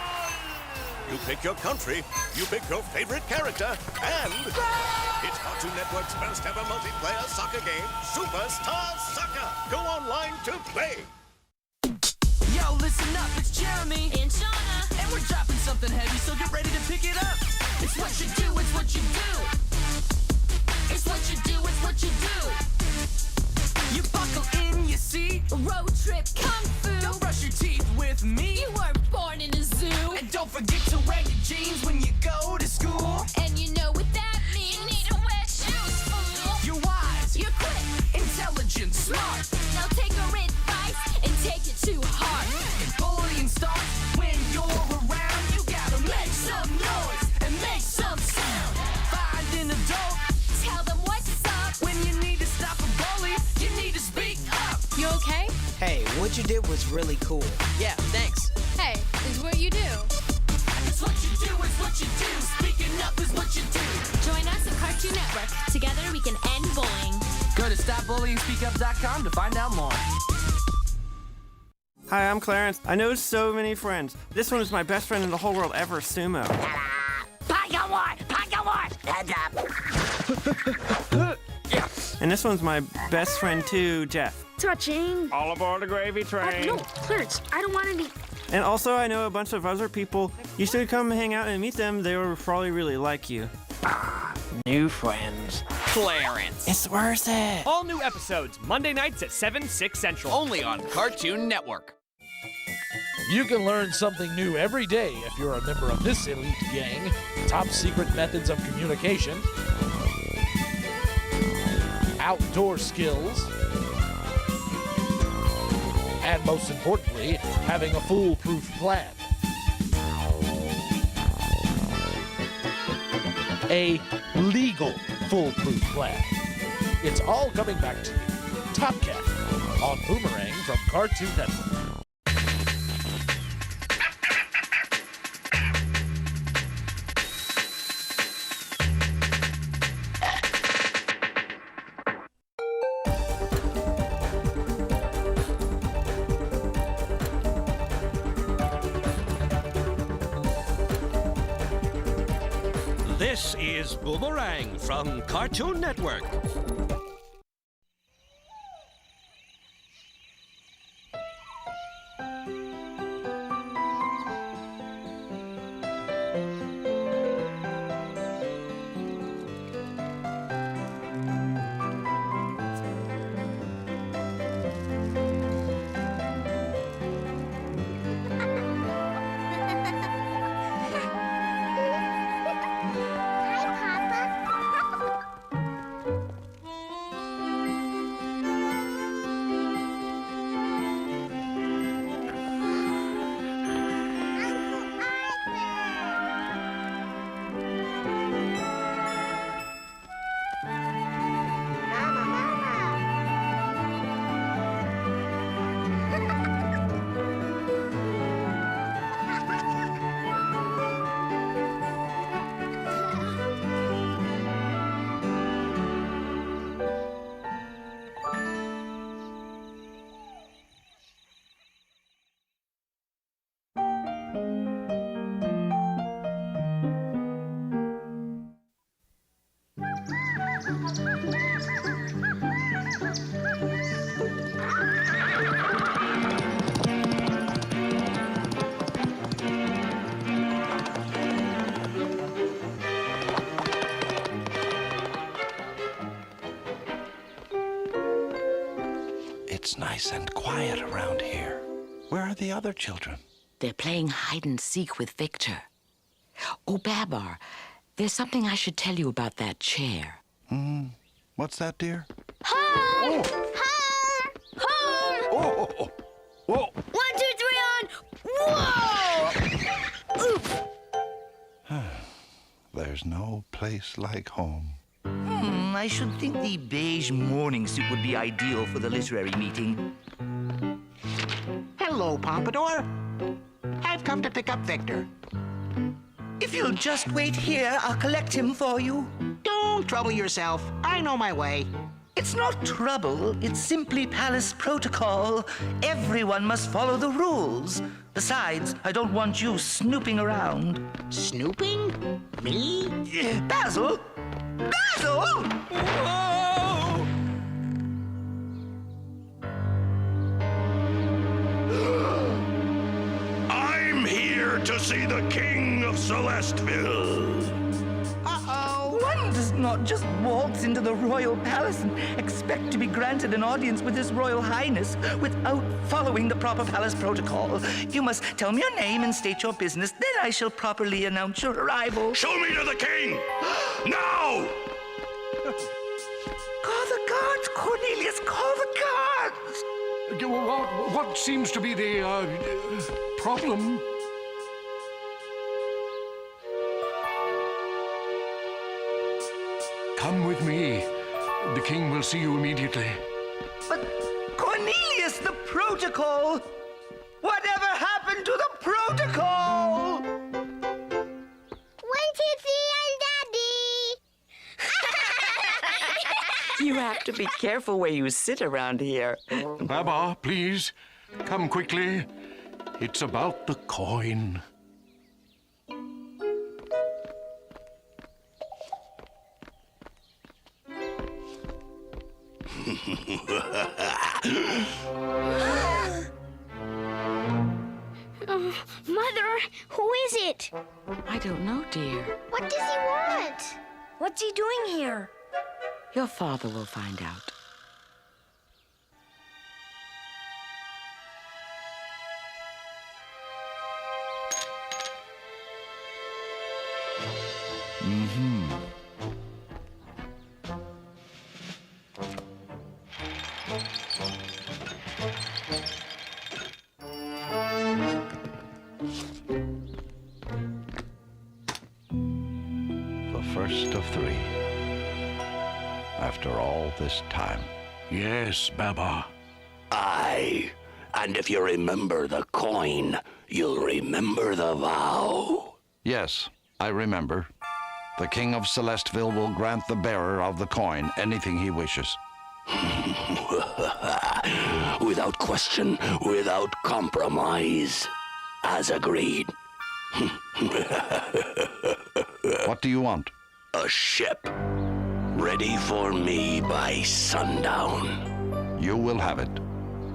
You pick your country, you pick your favorite character, and... It's Cartoon Network's first ever multiplayer soccer game, Superstar Soccer. Go online to play. Yo, listen up, it's Jeremy and Shauna, and we're dropping something heavy, so get ready to pick it up. It's what you do, it's what you do. It's what you do, it's what you do. You buckle in, you see? Road trip kung fu. Don't brush your teeth with me. You weren't born in a zoo. And don't forget to wear your jeans when you go to school. And you know what that means. You need to wear shoes, fool. You're wise. You're quick. Intelligent. Smart. Now take our advice and take it to heart. And bullying starts when you're around. You gotta make some noise and make some sound. Find an adult. Tell them what's up. When you need to stop a bully, you need to speak up. You okay? Hey, what you did was really cool. Yeah, thanks. Hey, is what you do. It's what you do, it's what you do. Speaking up is what you do. Join us at Cartoon Network. Together we can end bullying. Go to stopbullying.speakup.com to find out more. Hi, I'm Clarence. I know so many friends. This one is my best friend in the whole world ever, Sumo. Stand up. And this one's my best friend too, Jeff. Touching. All aboard the gravy train. No, Clarence, I don't want any. And also, I know a bunch of other people. You should come hang out and meet them. They will probably really like you. New friends. Clarence. It's worth it. All new episodes, Monday nights at 7, 6 Central. Only on Cartoon Network. You can learn something new every day if you're a member of this elite gang. Top secret methods of communication, outdoor skills, and most importantly, having a foolproof plan. A legal foolproof plan. It's all coming back to you. Top Cat on Boomerang from Cartoon Network. This is Boomerang from Cartoon Network. It's nice and quiet around here. Where are the other children? They're playing hide and seek with Victor. Oh, Babar, there's something I should tell you about that chair. What's that, dear? Home! Home! Home! Oh, oh, oh. Whoa! 1, 2, 3 on. Whoa! There's no place like home. I should think the beige morning suit would be ideal for the literary meeting. Hello, Hello, Pompadour. I've come to pick up Victor. If you'll just wait here, I'll collect him for you. Don't trouble yourself. I know my way. It's not trouble, it's simply palace protocol. Everyone must follow the rules. Besides, I don't want you snooping around. Snooping? Me? Basil! Basil! Whoa! I'm here to see the King of Celestville. One does not just waltz into the royal palace and expect to be granted an audience with His Royal Highness without following the proper palace protocol. You must tell me your name and state your business, then I shall properly announce your arrival. Show me to the king! Now! Call the guards, Cornelius, call the guards! What seems to be the problem? Come with me. The king will see you immediately. But Cornelius, the protocol! Whatever happened to the protocol? Wait till the end, Daddy! You have to be careful where you sit around here. Baba, please, come quickly. It's about the coin. Mother, who is it? I don't know, dear. What does he want? What's he doing here? Your father will find out. The first of three. After all this time. Yes, Baba. Aye. And if you remember the coin, you'll remember the vow. Yes, I remember. The King of Celestville will grant the bearer of the coin anything he wishes. Without question, without compromise. As agreed. What do you want? A ship. Ready for me by sundown. You will have it.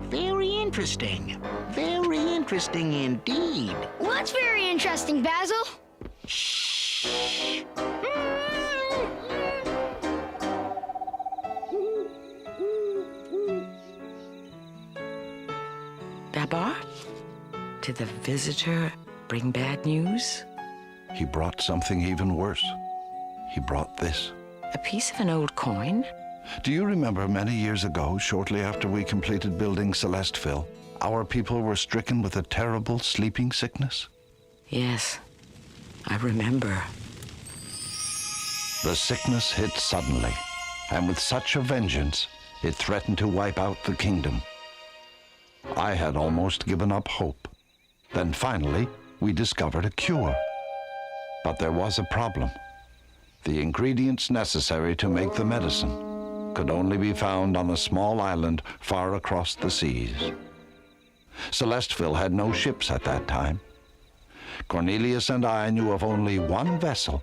Very interesting. Very interesting indeed. What's very interesting, Basil? Shh. Babar? Did the visitor bring bad news? He brought something even worse. He brought this. A piece of an old coin? Do you remember many years ago, shortly after we completed building Celestville, our people were stricken with a terrible sleeping sickness? Yes, I remember. The sickness hit suddenly, and with such a vengeance, it threatened to wipe out the kingdom. I had almost given up hope. Then finally, we discovered a cure. But there was a problem. The ingredients necessary to make the medicine could only be found on a small island far across the seas. Celestville had no ships at that time. Cornelius and I knew of only one vessel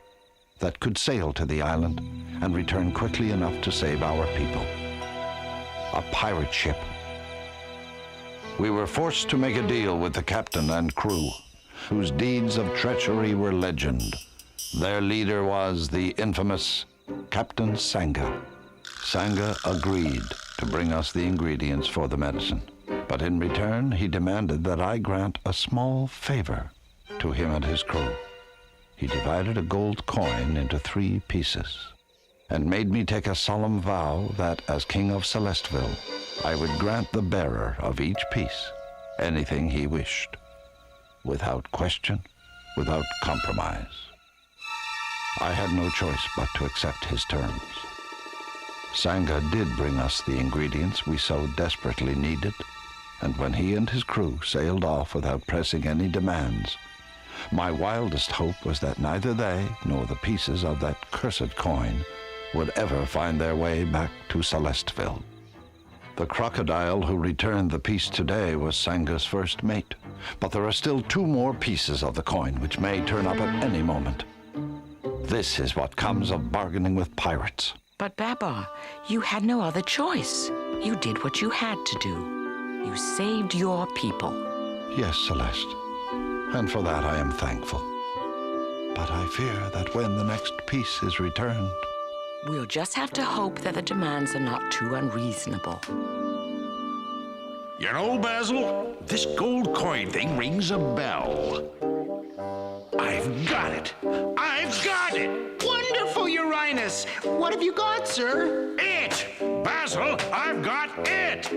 that could sail to the island and return quickly enough to save our people. A pirate ship. We were forced to make a deal with the captain and crew, whose deeds of treachery were legend. Their leader was the infamous Captain Sanga. Sanga agreed to bring us the ingredients for the medicine, but in return he demanded that I grant a small favor to him and his crew. He divided a gold coin into 3 pieces and made me take a solemn vow that, as King of Celestville, I would grant the bearer of each piece anything he wished, without question, without compromise. I had no choice but to accept his terms. Sanga did bring us the ingredients we so desperately needed, and when he and his crew sailed off without pressing any demands, my wildest hope was that neither they nor the pieces of that cursed coin would ever find their way back to Celestville. The crocodile who returned the piece today was Sanga's first mate, but there are still 2 more pieces of the coin which may turn up at any moment. This is what comes of bargaining with pirates. But Babar, you had no other choice. You did what you had to do. You saved your people. Yes, Celeste, and for that I am thankful. But I fear that when the next piece is returned... We'll just have to hope that the demands are not too unreasonable. You know, Basil, this gold coin thing rings a bell. I've got it! I've got it! Wonderful, Uranus! What have you got, sir? It! Basil, I've got it!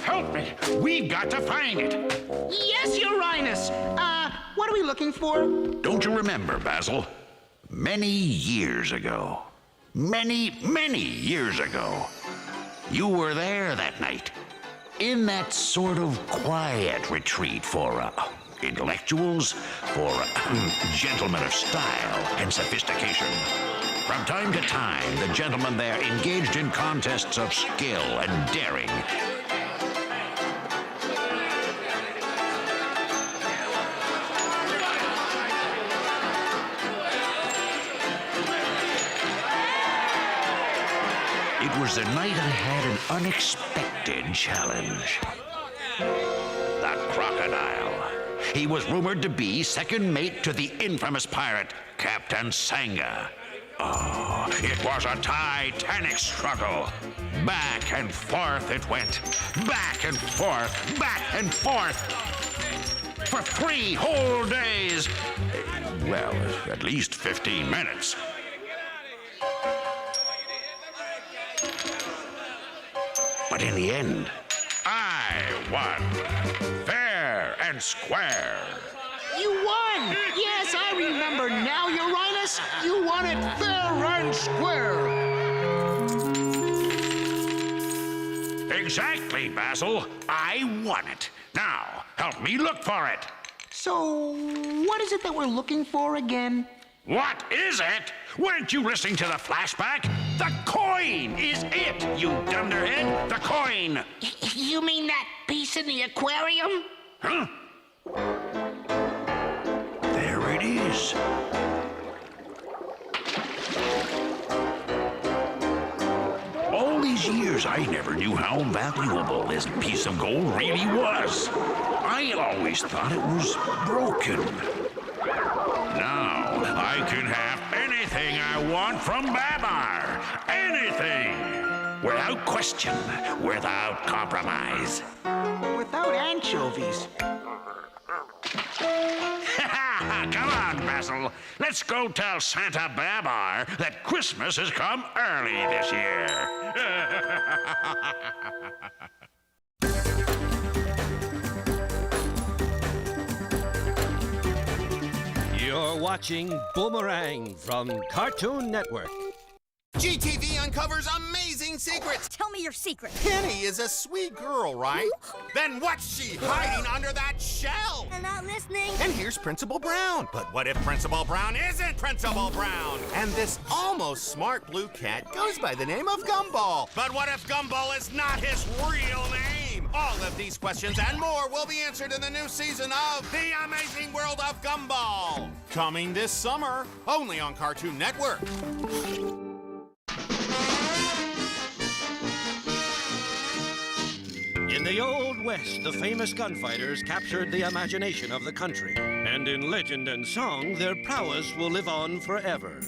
Help me! We've got to find it! Yes, Uranus! What are we looking for? Don't you remember, Basil? Many years ago, many years ago, you were there that night, in that sort of quiet retreat for intellectuals, for gentlemen of style and sophistication. From time to time, the gentlemen there engaged in contests of skill and daring. It was the night I had an unexpected challenge. The crocodile. He was rumored to be second mate to the infamous pirate, Captain Sanga. Oh, it was a titanic struggle. Back and forth it went. Back and forth, back and forth. For 3 whole days. Well, at least 15 minutes. But in the end, I won. Fair and square. You won! Yes, I remember now, Uranus. You won it fair and square. Exactly, Basil. I won it. Now, help me look for it. So, what is it that we're looking for again? What is it? Weren't you listening to the flashback? The coin is it, you dunderhead! The coin! You mean that piece in the aquarium? Huh? There it is. All these years, I never knew how valuable this piece of gold really was. I always thought it was broken. Now, I can have anything I want from Babar. Anything. Without question. Without compromise. Without anchovies. Come on, Basil. Let's go tell Santa Babar that Christmas has come early this year. You're watching Boomerang from Cartoon Network. GTV uncovers amazing secrets. Tell me your secret. Penny is a sweet girl, right? Then what's she hiding under that shell? I'm not listening. And here's Principal Brown. But what if Principal Brown isn't Principal Brown? And this almost smart blue cat goes by the name of Gumball. But what if Gumball is not his real name? All of these questions and more will be answered in the new season of The Amazing World of Gumball. Coming this summer, only on Cartoon Network. In the Old West, the famous gunfighters captured the imagination of the country. And in legend and song, their prowess will live on forever.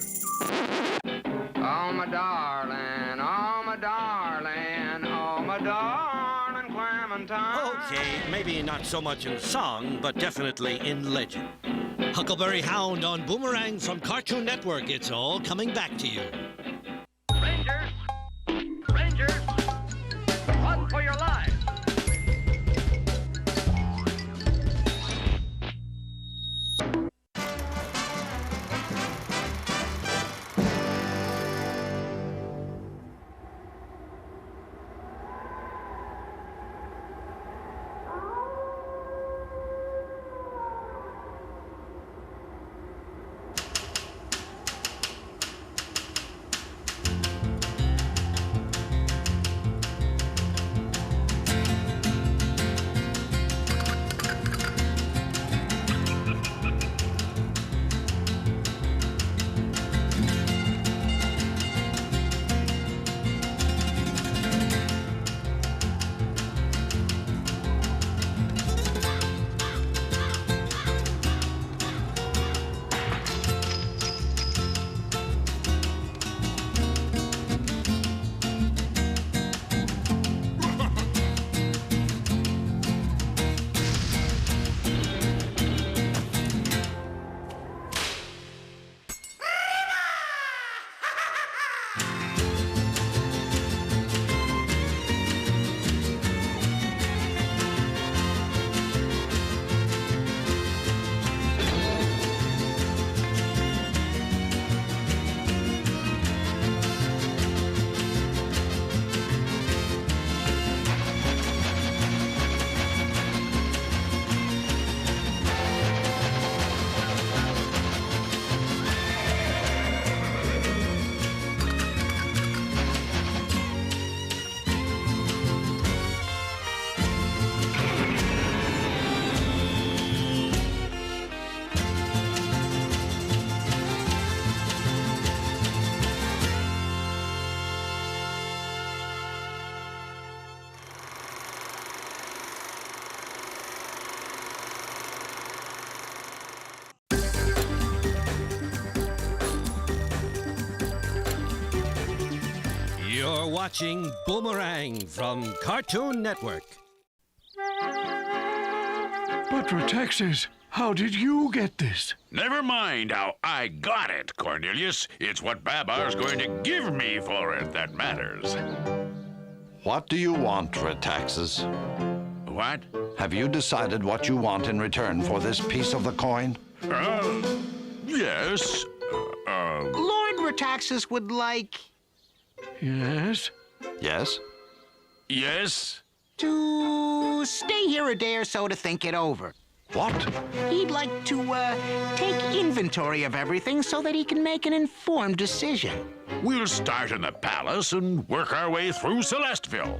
Oh, my darling, oh, my darling, oh, my darling Clementine. Okay, maybe not so much in song, but definitely in legend. Huckleberry Hound on Boomerang from Cartoon Network. It's all coming back to you. Rangers! Rangers! Run for your lives! You're watching Boomerang from Cartoon Network. But Retaxas, how did you get this? Never mind how I got it, Cornelius. It's what Babar's going to give me for it that matters. What do you want, Retaxas? What? Have you decided what you want in return for this piece of the coin? Yes. Lord Retaxas would like... Yes? Yes? Yes? to stay here a day or so to think it over. What? He'd like to, take inventory of everything so that he can make an informed decision. We'll start in the palace and work our way through Celestville.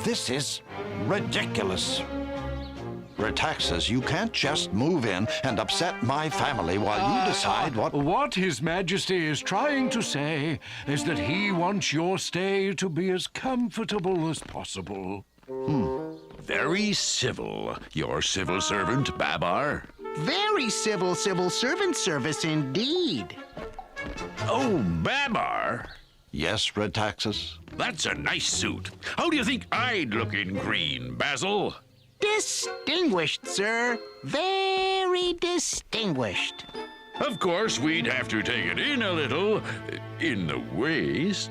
This is ridiculous. Retaxas, you can't just move in and upset my family while you decide what... What His Majesty is trying to say is that he wants your stay to be as comfortable as possible. Very civil, your civil servant, Babar. Very civil servant service indeed. Oh, Babar? Yes, Retaxas? That's a nice suit. How do you think I'd look in green, Basil? Distinguished, sir. Very distinguished. Of course, we'd have to take it in a little, in the waist.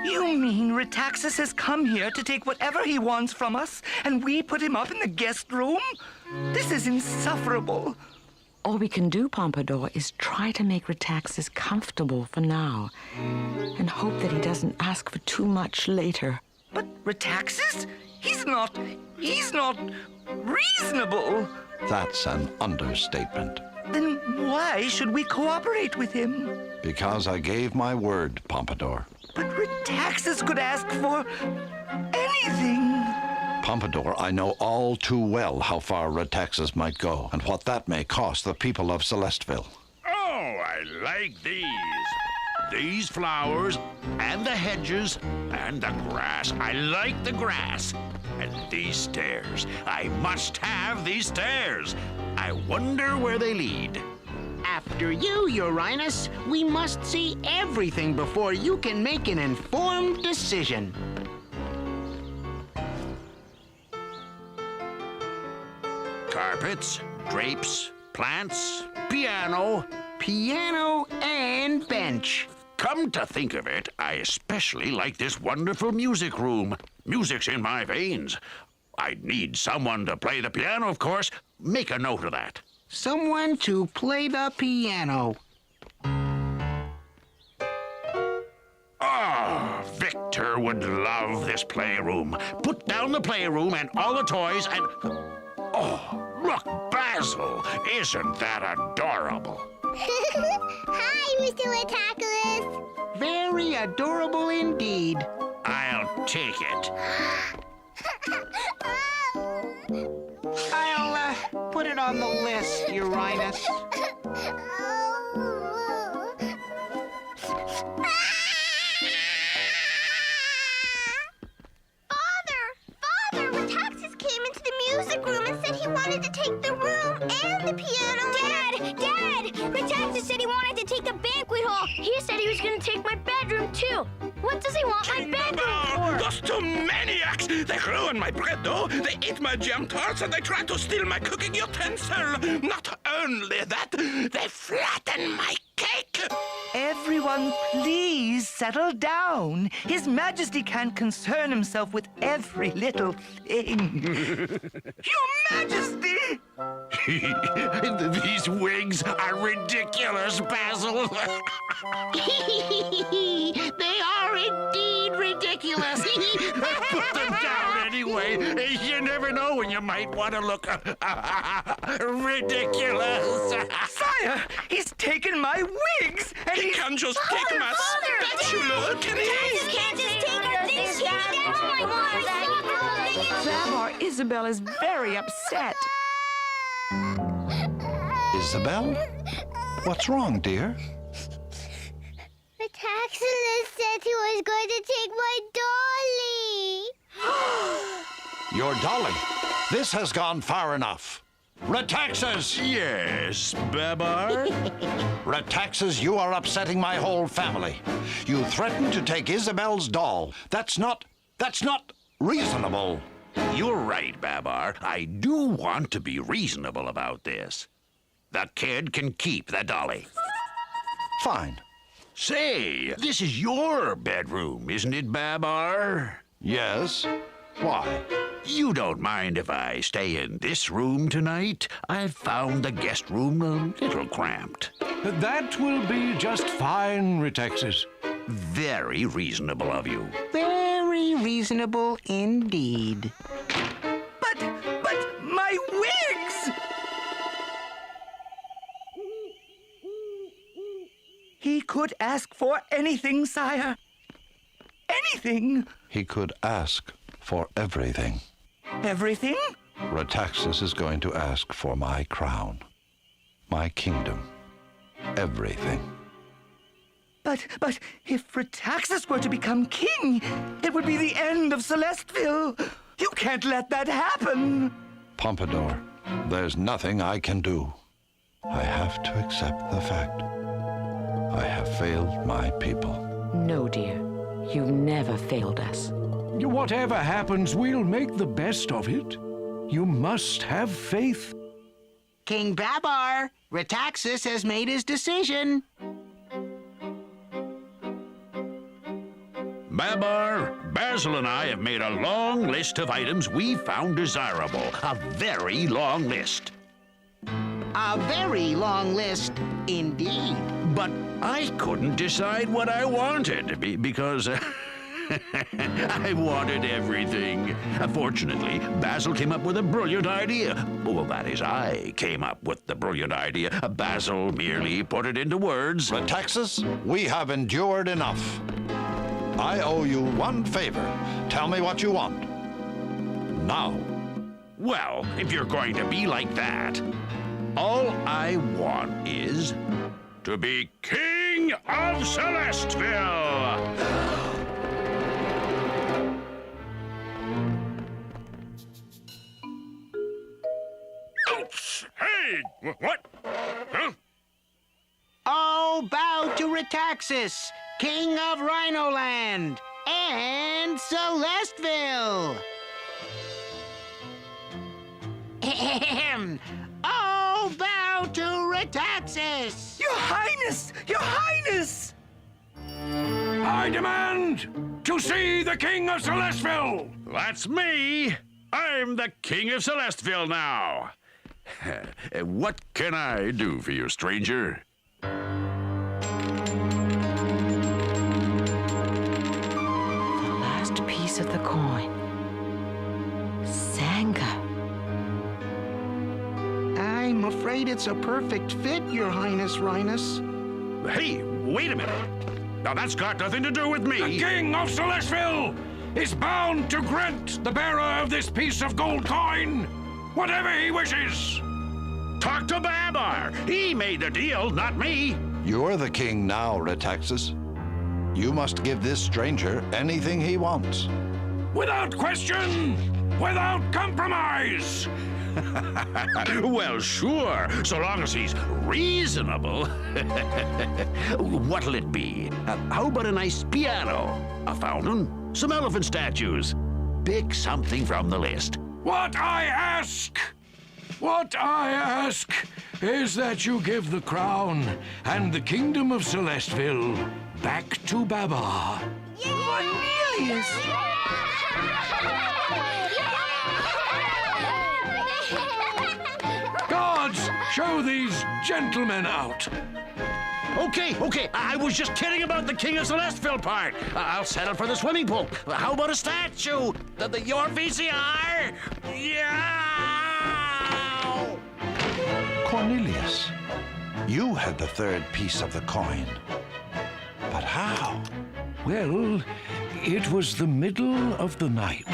You mean Retaxas has come here to take whatever he wants from us, and we put him up in the guest room? This is insufferable. All we can do, Pompadour, is try to make Retaxas comfortable for now, and hope that he doesn't ask for too much later. But Retaxas? He's not reasonable. That's an understatement. Then why should we cooperate with him? Because I gave my word, Pompadour. But Retaxas could ask for anything. Pompadour, I know all too well how far Retaxas might go and what that may cost the people of Celestville. Oh, I like these. These flowers and the hedges and the grass. I like the grass. And these stairs. I must have these stairs. I wonder where they lead. After you, Uranus, we must see everything before you can make an informed decision. Carpets, drapes, plants, piano. Piano and bench. Come to think of it, I especially like this wonderful music room. Music's in my veins. I'd need someone to play the piano, of course. Make a note of that. Someone to play the piano. Oh, Victor would love this playroom. Put down the playroom and all the toys and... Oh, look, Basil! Isn't that adorable? Hi, Mr. Retaxas. Very adorable indeed. I'll take it. I'll, put it on the list, Uranus. Father, Retaxas came into the music room and said he wanted to take the room and the piano. Dad! Retaxas said he wanted to take the banquet hall. He said he was going to take my bedroom, too. What does he want my bedroom for? Those two maniacs! They ruined my bread dough, they ate my jam tarts, and they tried to steal my cooking utensil. Not only that, they flattened my cake. Everyone, please settle down. His Majesty can't concern himself with every little thing. Your Majesty! These wigs are ridiculous, Basil. They are indeed ridiculous. Put them down anyway. You never know when you might want to look ridiculous. Sire, he's taken my wigs, and He can just take my spatula, can he? Can't just take our things. Oh, my God. Babar, Isabel is very upset. Isabel? What's wrong, dear? Retaxas said he was going to take my dolly. Your dolly. This has gone far enough. Retaxas! Yes, Babar? Retaxas, you are upsetting my whole family. You threatened to take Isabel's doll. That's not reasonable. You're right, Babar. I do want to be reasonable about this. The kid can keep the dolly. Fine. Say, this is your bedroom, isn't it, Babar? Yes. Why? You don't mind if I stay in this room tonight? I've found the guest room a little cramped. That will be just fine, Retaxas. Very reasonable of you. Very reasonable indeed. But my wigs! He could ask for anything, sire. Anything. He could ask for everything. Everything? Retaxas is going to ask for my crown, my kingdom, everything. But if Retaxas were to become king, it would be the end of Celestville. You can't let that happen. Pompadour, there's nothing I can do. I have to accept the fact. I have failed my people. No, dear. You've never failed us. Whatever happens, we'll make the best of it. You must have faith. King Babar, Retaxas has made his decision. Babar, Basil and I have made a long list of items we found desirable. A very long list. A very long list indeed. But I couldn't decide what I wanted because I wanted everything. Fortunately, Basil came up with a brilliant idea. Well, that is, I came up with the brilliant idea. Basil merely put it into words. Retaxas, we have endured enough. I owe you one favor. Tell me what you want. Now. Well, if you're going to be like that, all I want is to be King of Celestville! Ouch! Hey! What? Huh? Oh, bow to Retaxas, King of Rhinoland and Celestville! Ahem. Oh, bow to Retaxas! Your Highness! Your Highness! I demand to see the King of Celestville! That's me! I'm the King of Celestville now! What can I do for you, stranger? The last piece of the coin. Sangha. I'm afraid it's a perfect fit, Your Highness, Rhinus. Hey, wait a minute. Now that's got nothing to do with me. The King of Celestville is bound to grant the bearer of this piece of gold coin whatever he wishes. Talk to Babar. He made the deal, not me. You're the king now, Retaxas. You must give this stranger anything he wants. Without question, without compromise. Well, sure, so long as he's reasonable. What'll it be? How about a nice piano, a fountain, some elephant statues? Pick something from the list. What I ask is that you give the crown and the kingdom of Celestville back to Babar. Cornelius! Guards, show these gentlemen out. Okay, I was just kidding about the King of Celestville part. I'll settle for the swimming pool. How about a statue? Your VCR? Yeah! Cornelius, you had the third piece of the coin. But how? Well, it was the middle of the night.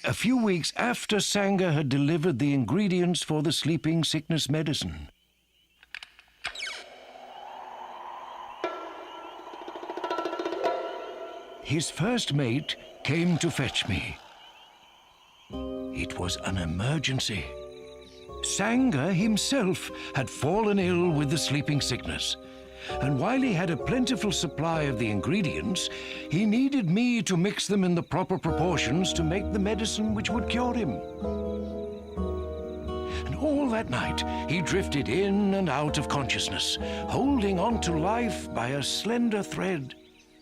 A few weeks after Sangha had delivered the ingredients for the sleeping sickness medicine. His first mate came to fetch me. It was an emergency. Sanga himself had fallen ill with the sleeping sickness, and while he had a plentiful supply of the ingredients, he needed me to mix them in the proper proportions to make the medicine which would cure him. And all that night, he drifted in and out of consciousness, holding on to life by a slender thread.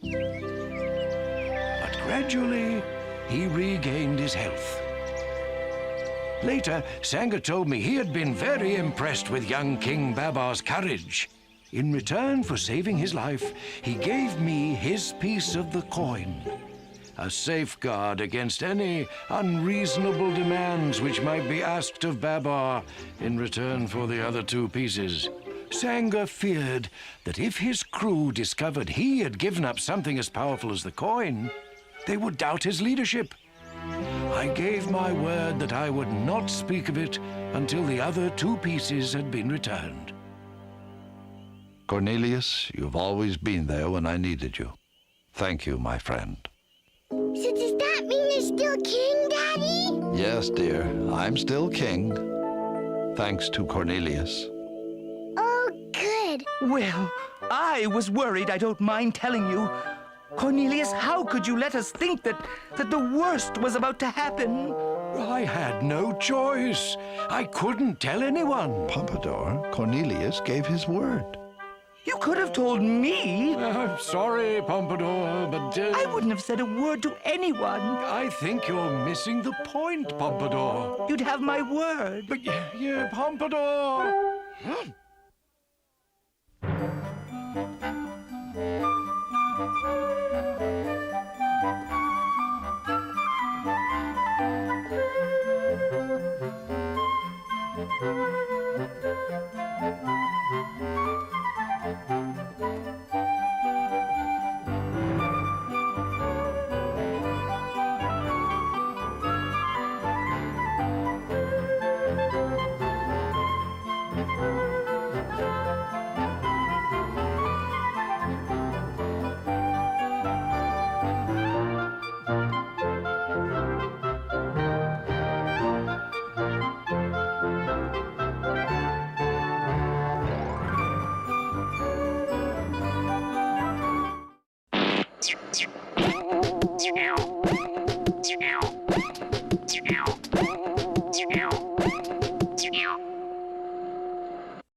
But gradually, he regained his health. Later, Sanga told me he had been very impressed with young King Babar's courage. In return for saving his life, he gave me his piece of the coin, a safeguard against any unreasonable demands which might be asked of Babar in return for the other 2 pieces. Sanga feared that if his crew discovered he had given up something as powerful as the coin, they would doubt his leadership. I gave my word that I would not speak of it until the other 2 pieces had been returned. Cornelius, you've always been there when I needed you. Thank you, my friend. So does that mean you're still king, Daddy? Yes, dear, I'm still king. Thanks to Cornelius. Oh, good. Well, I was worried, I don't mind telling you. Cornelius, how could you let us think that the worst was about to happen? I had no choice. I couldn't tell anyone. Pompadour, Cornelius gave his word. You could have told me. I'm sorry, Pompadour, but... I wouldn't have said a word to anyone. I think you're missing the point, Pompadour. You'd have my word. But, yeah, Pompadour...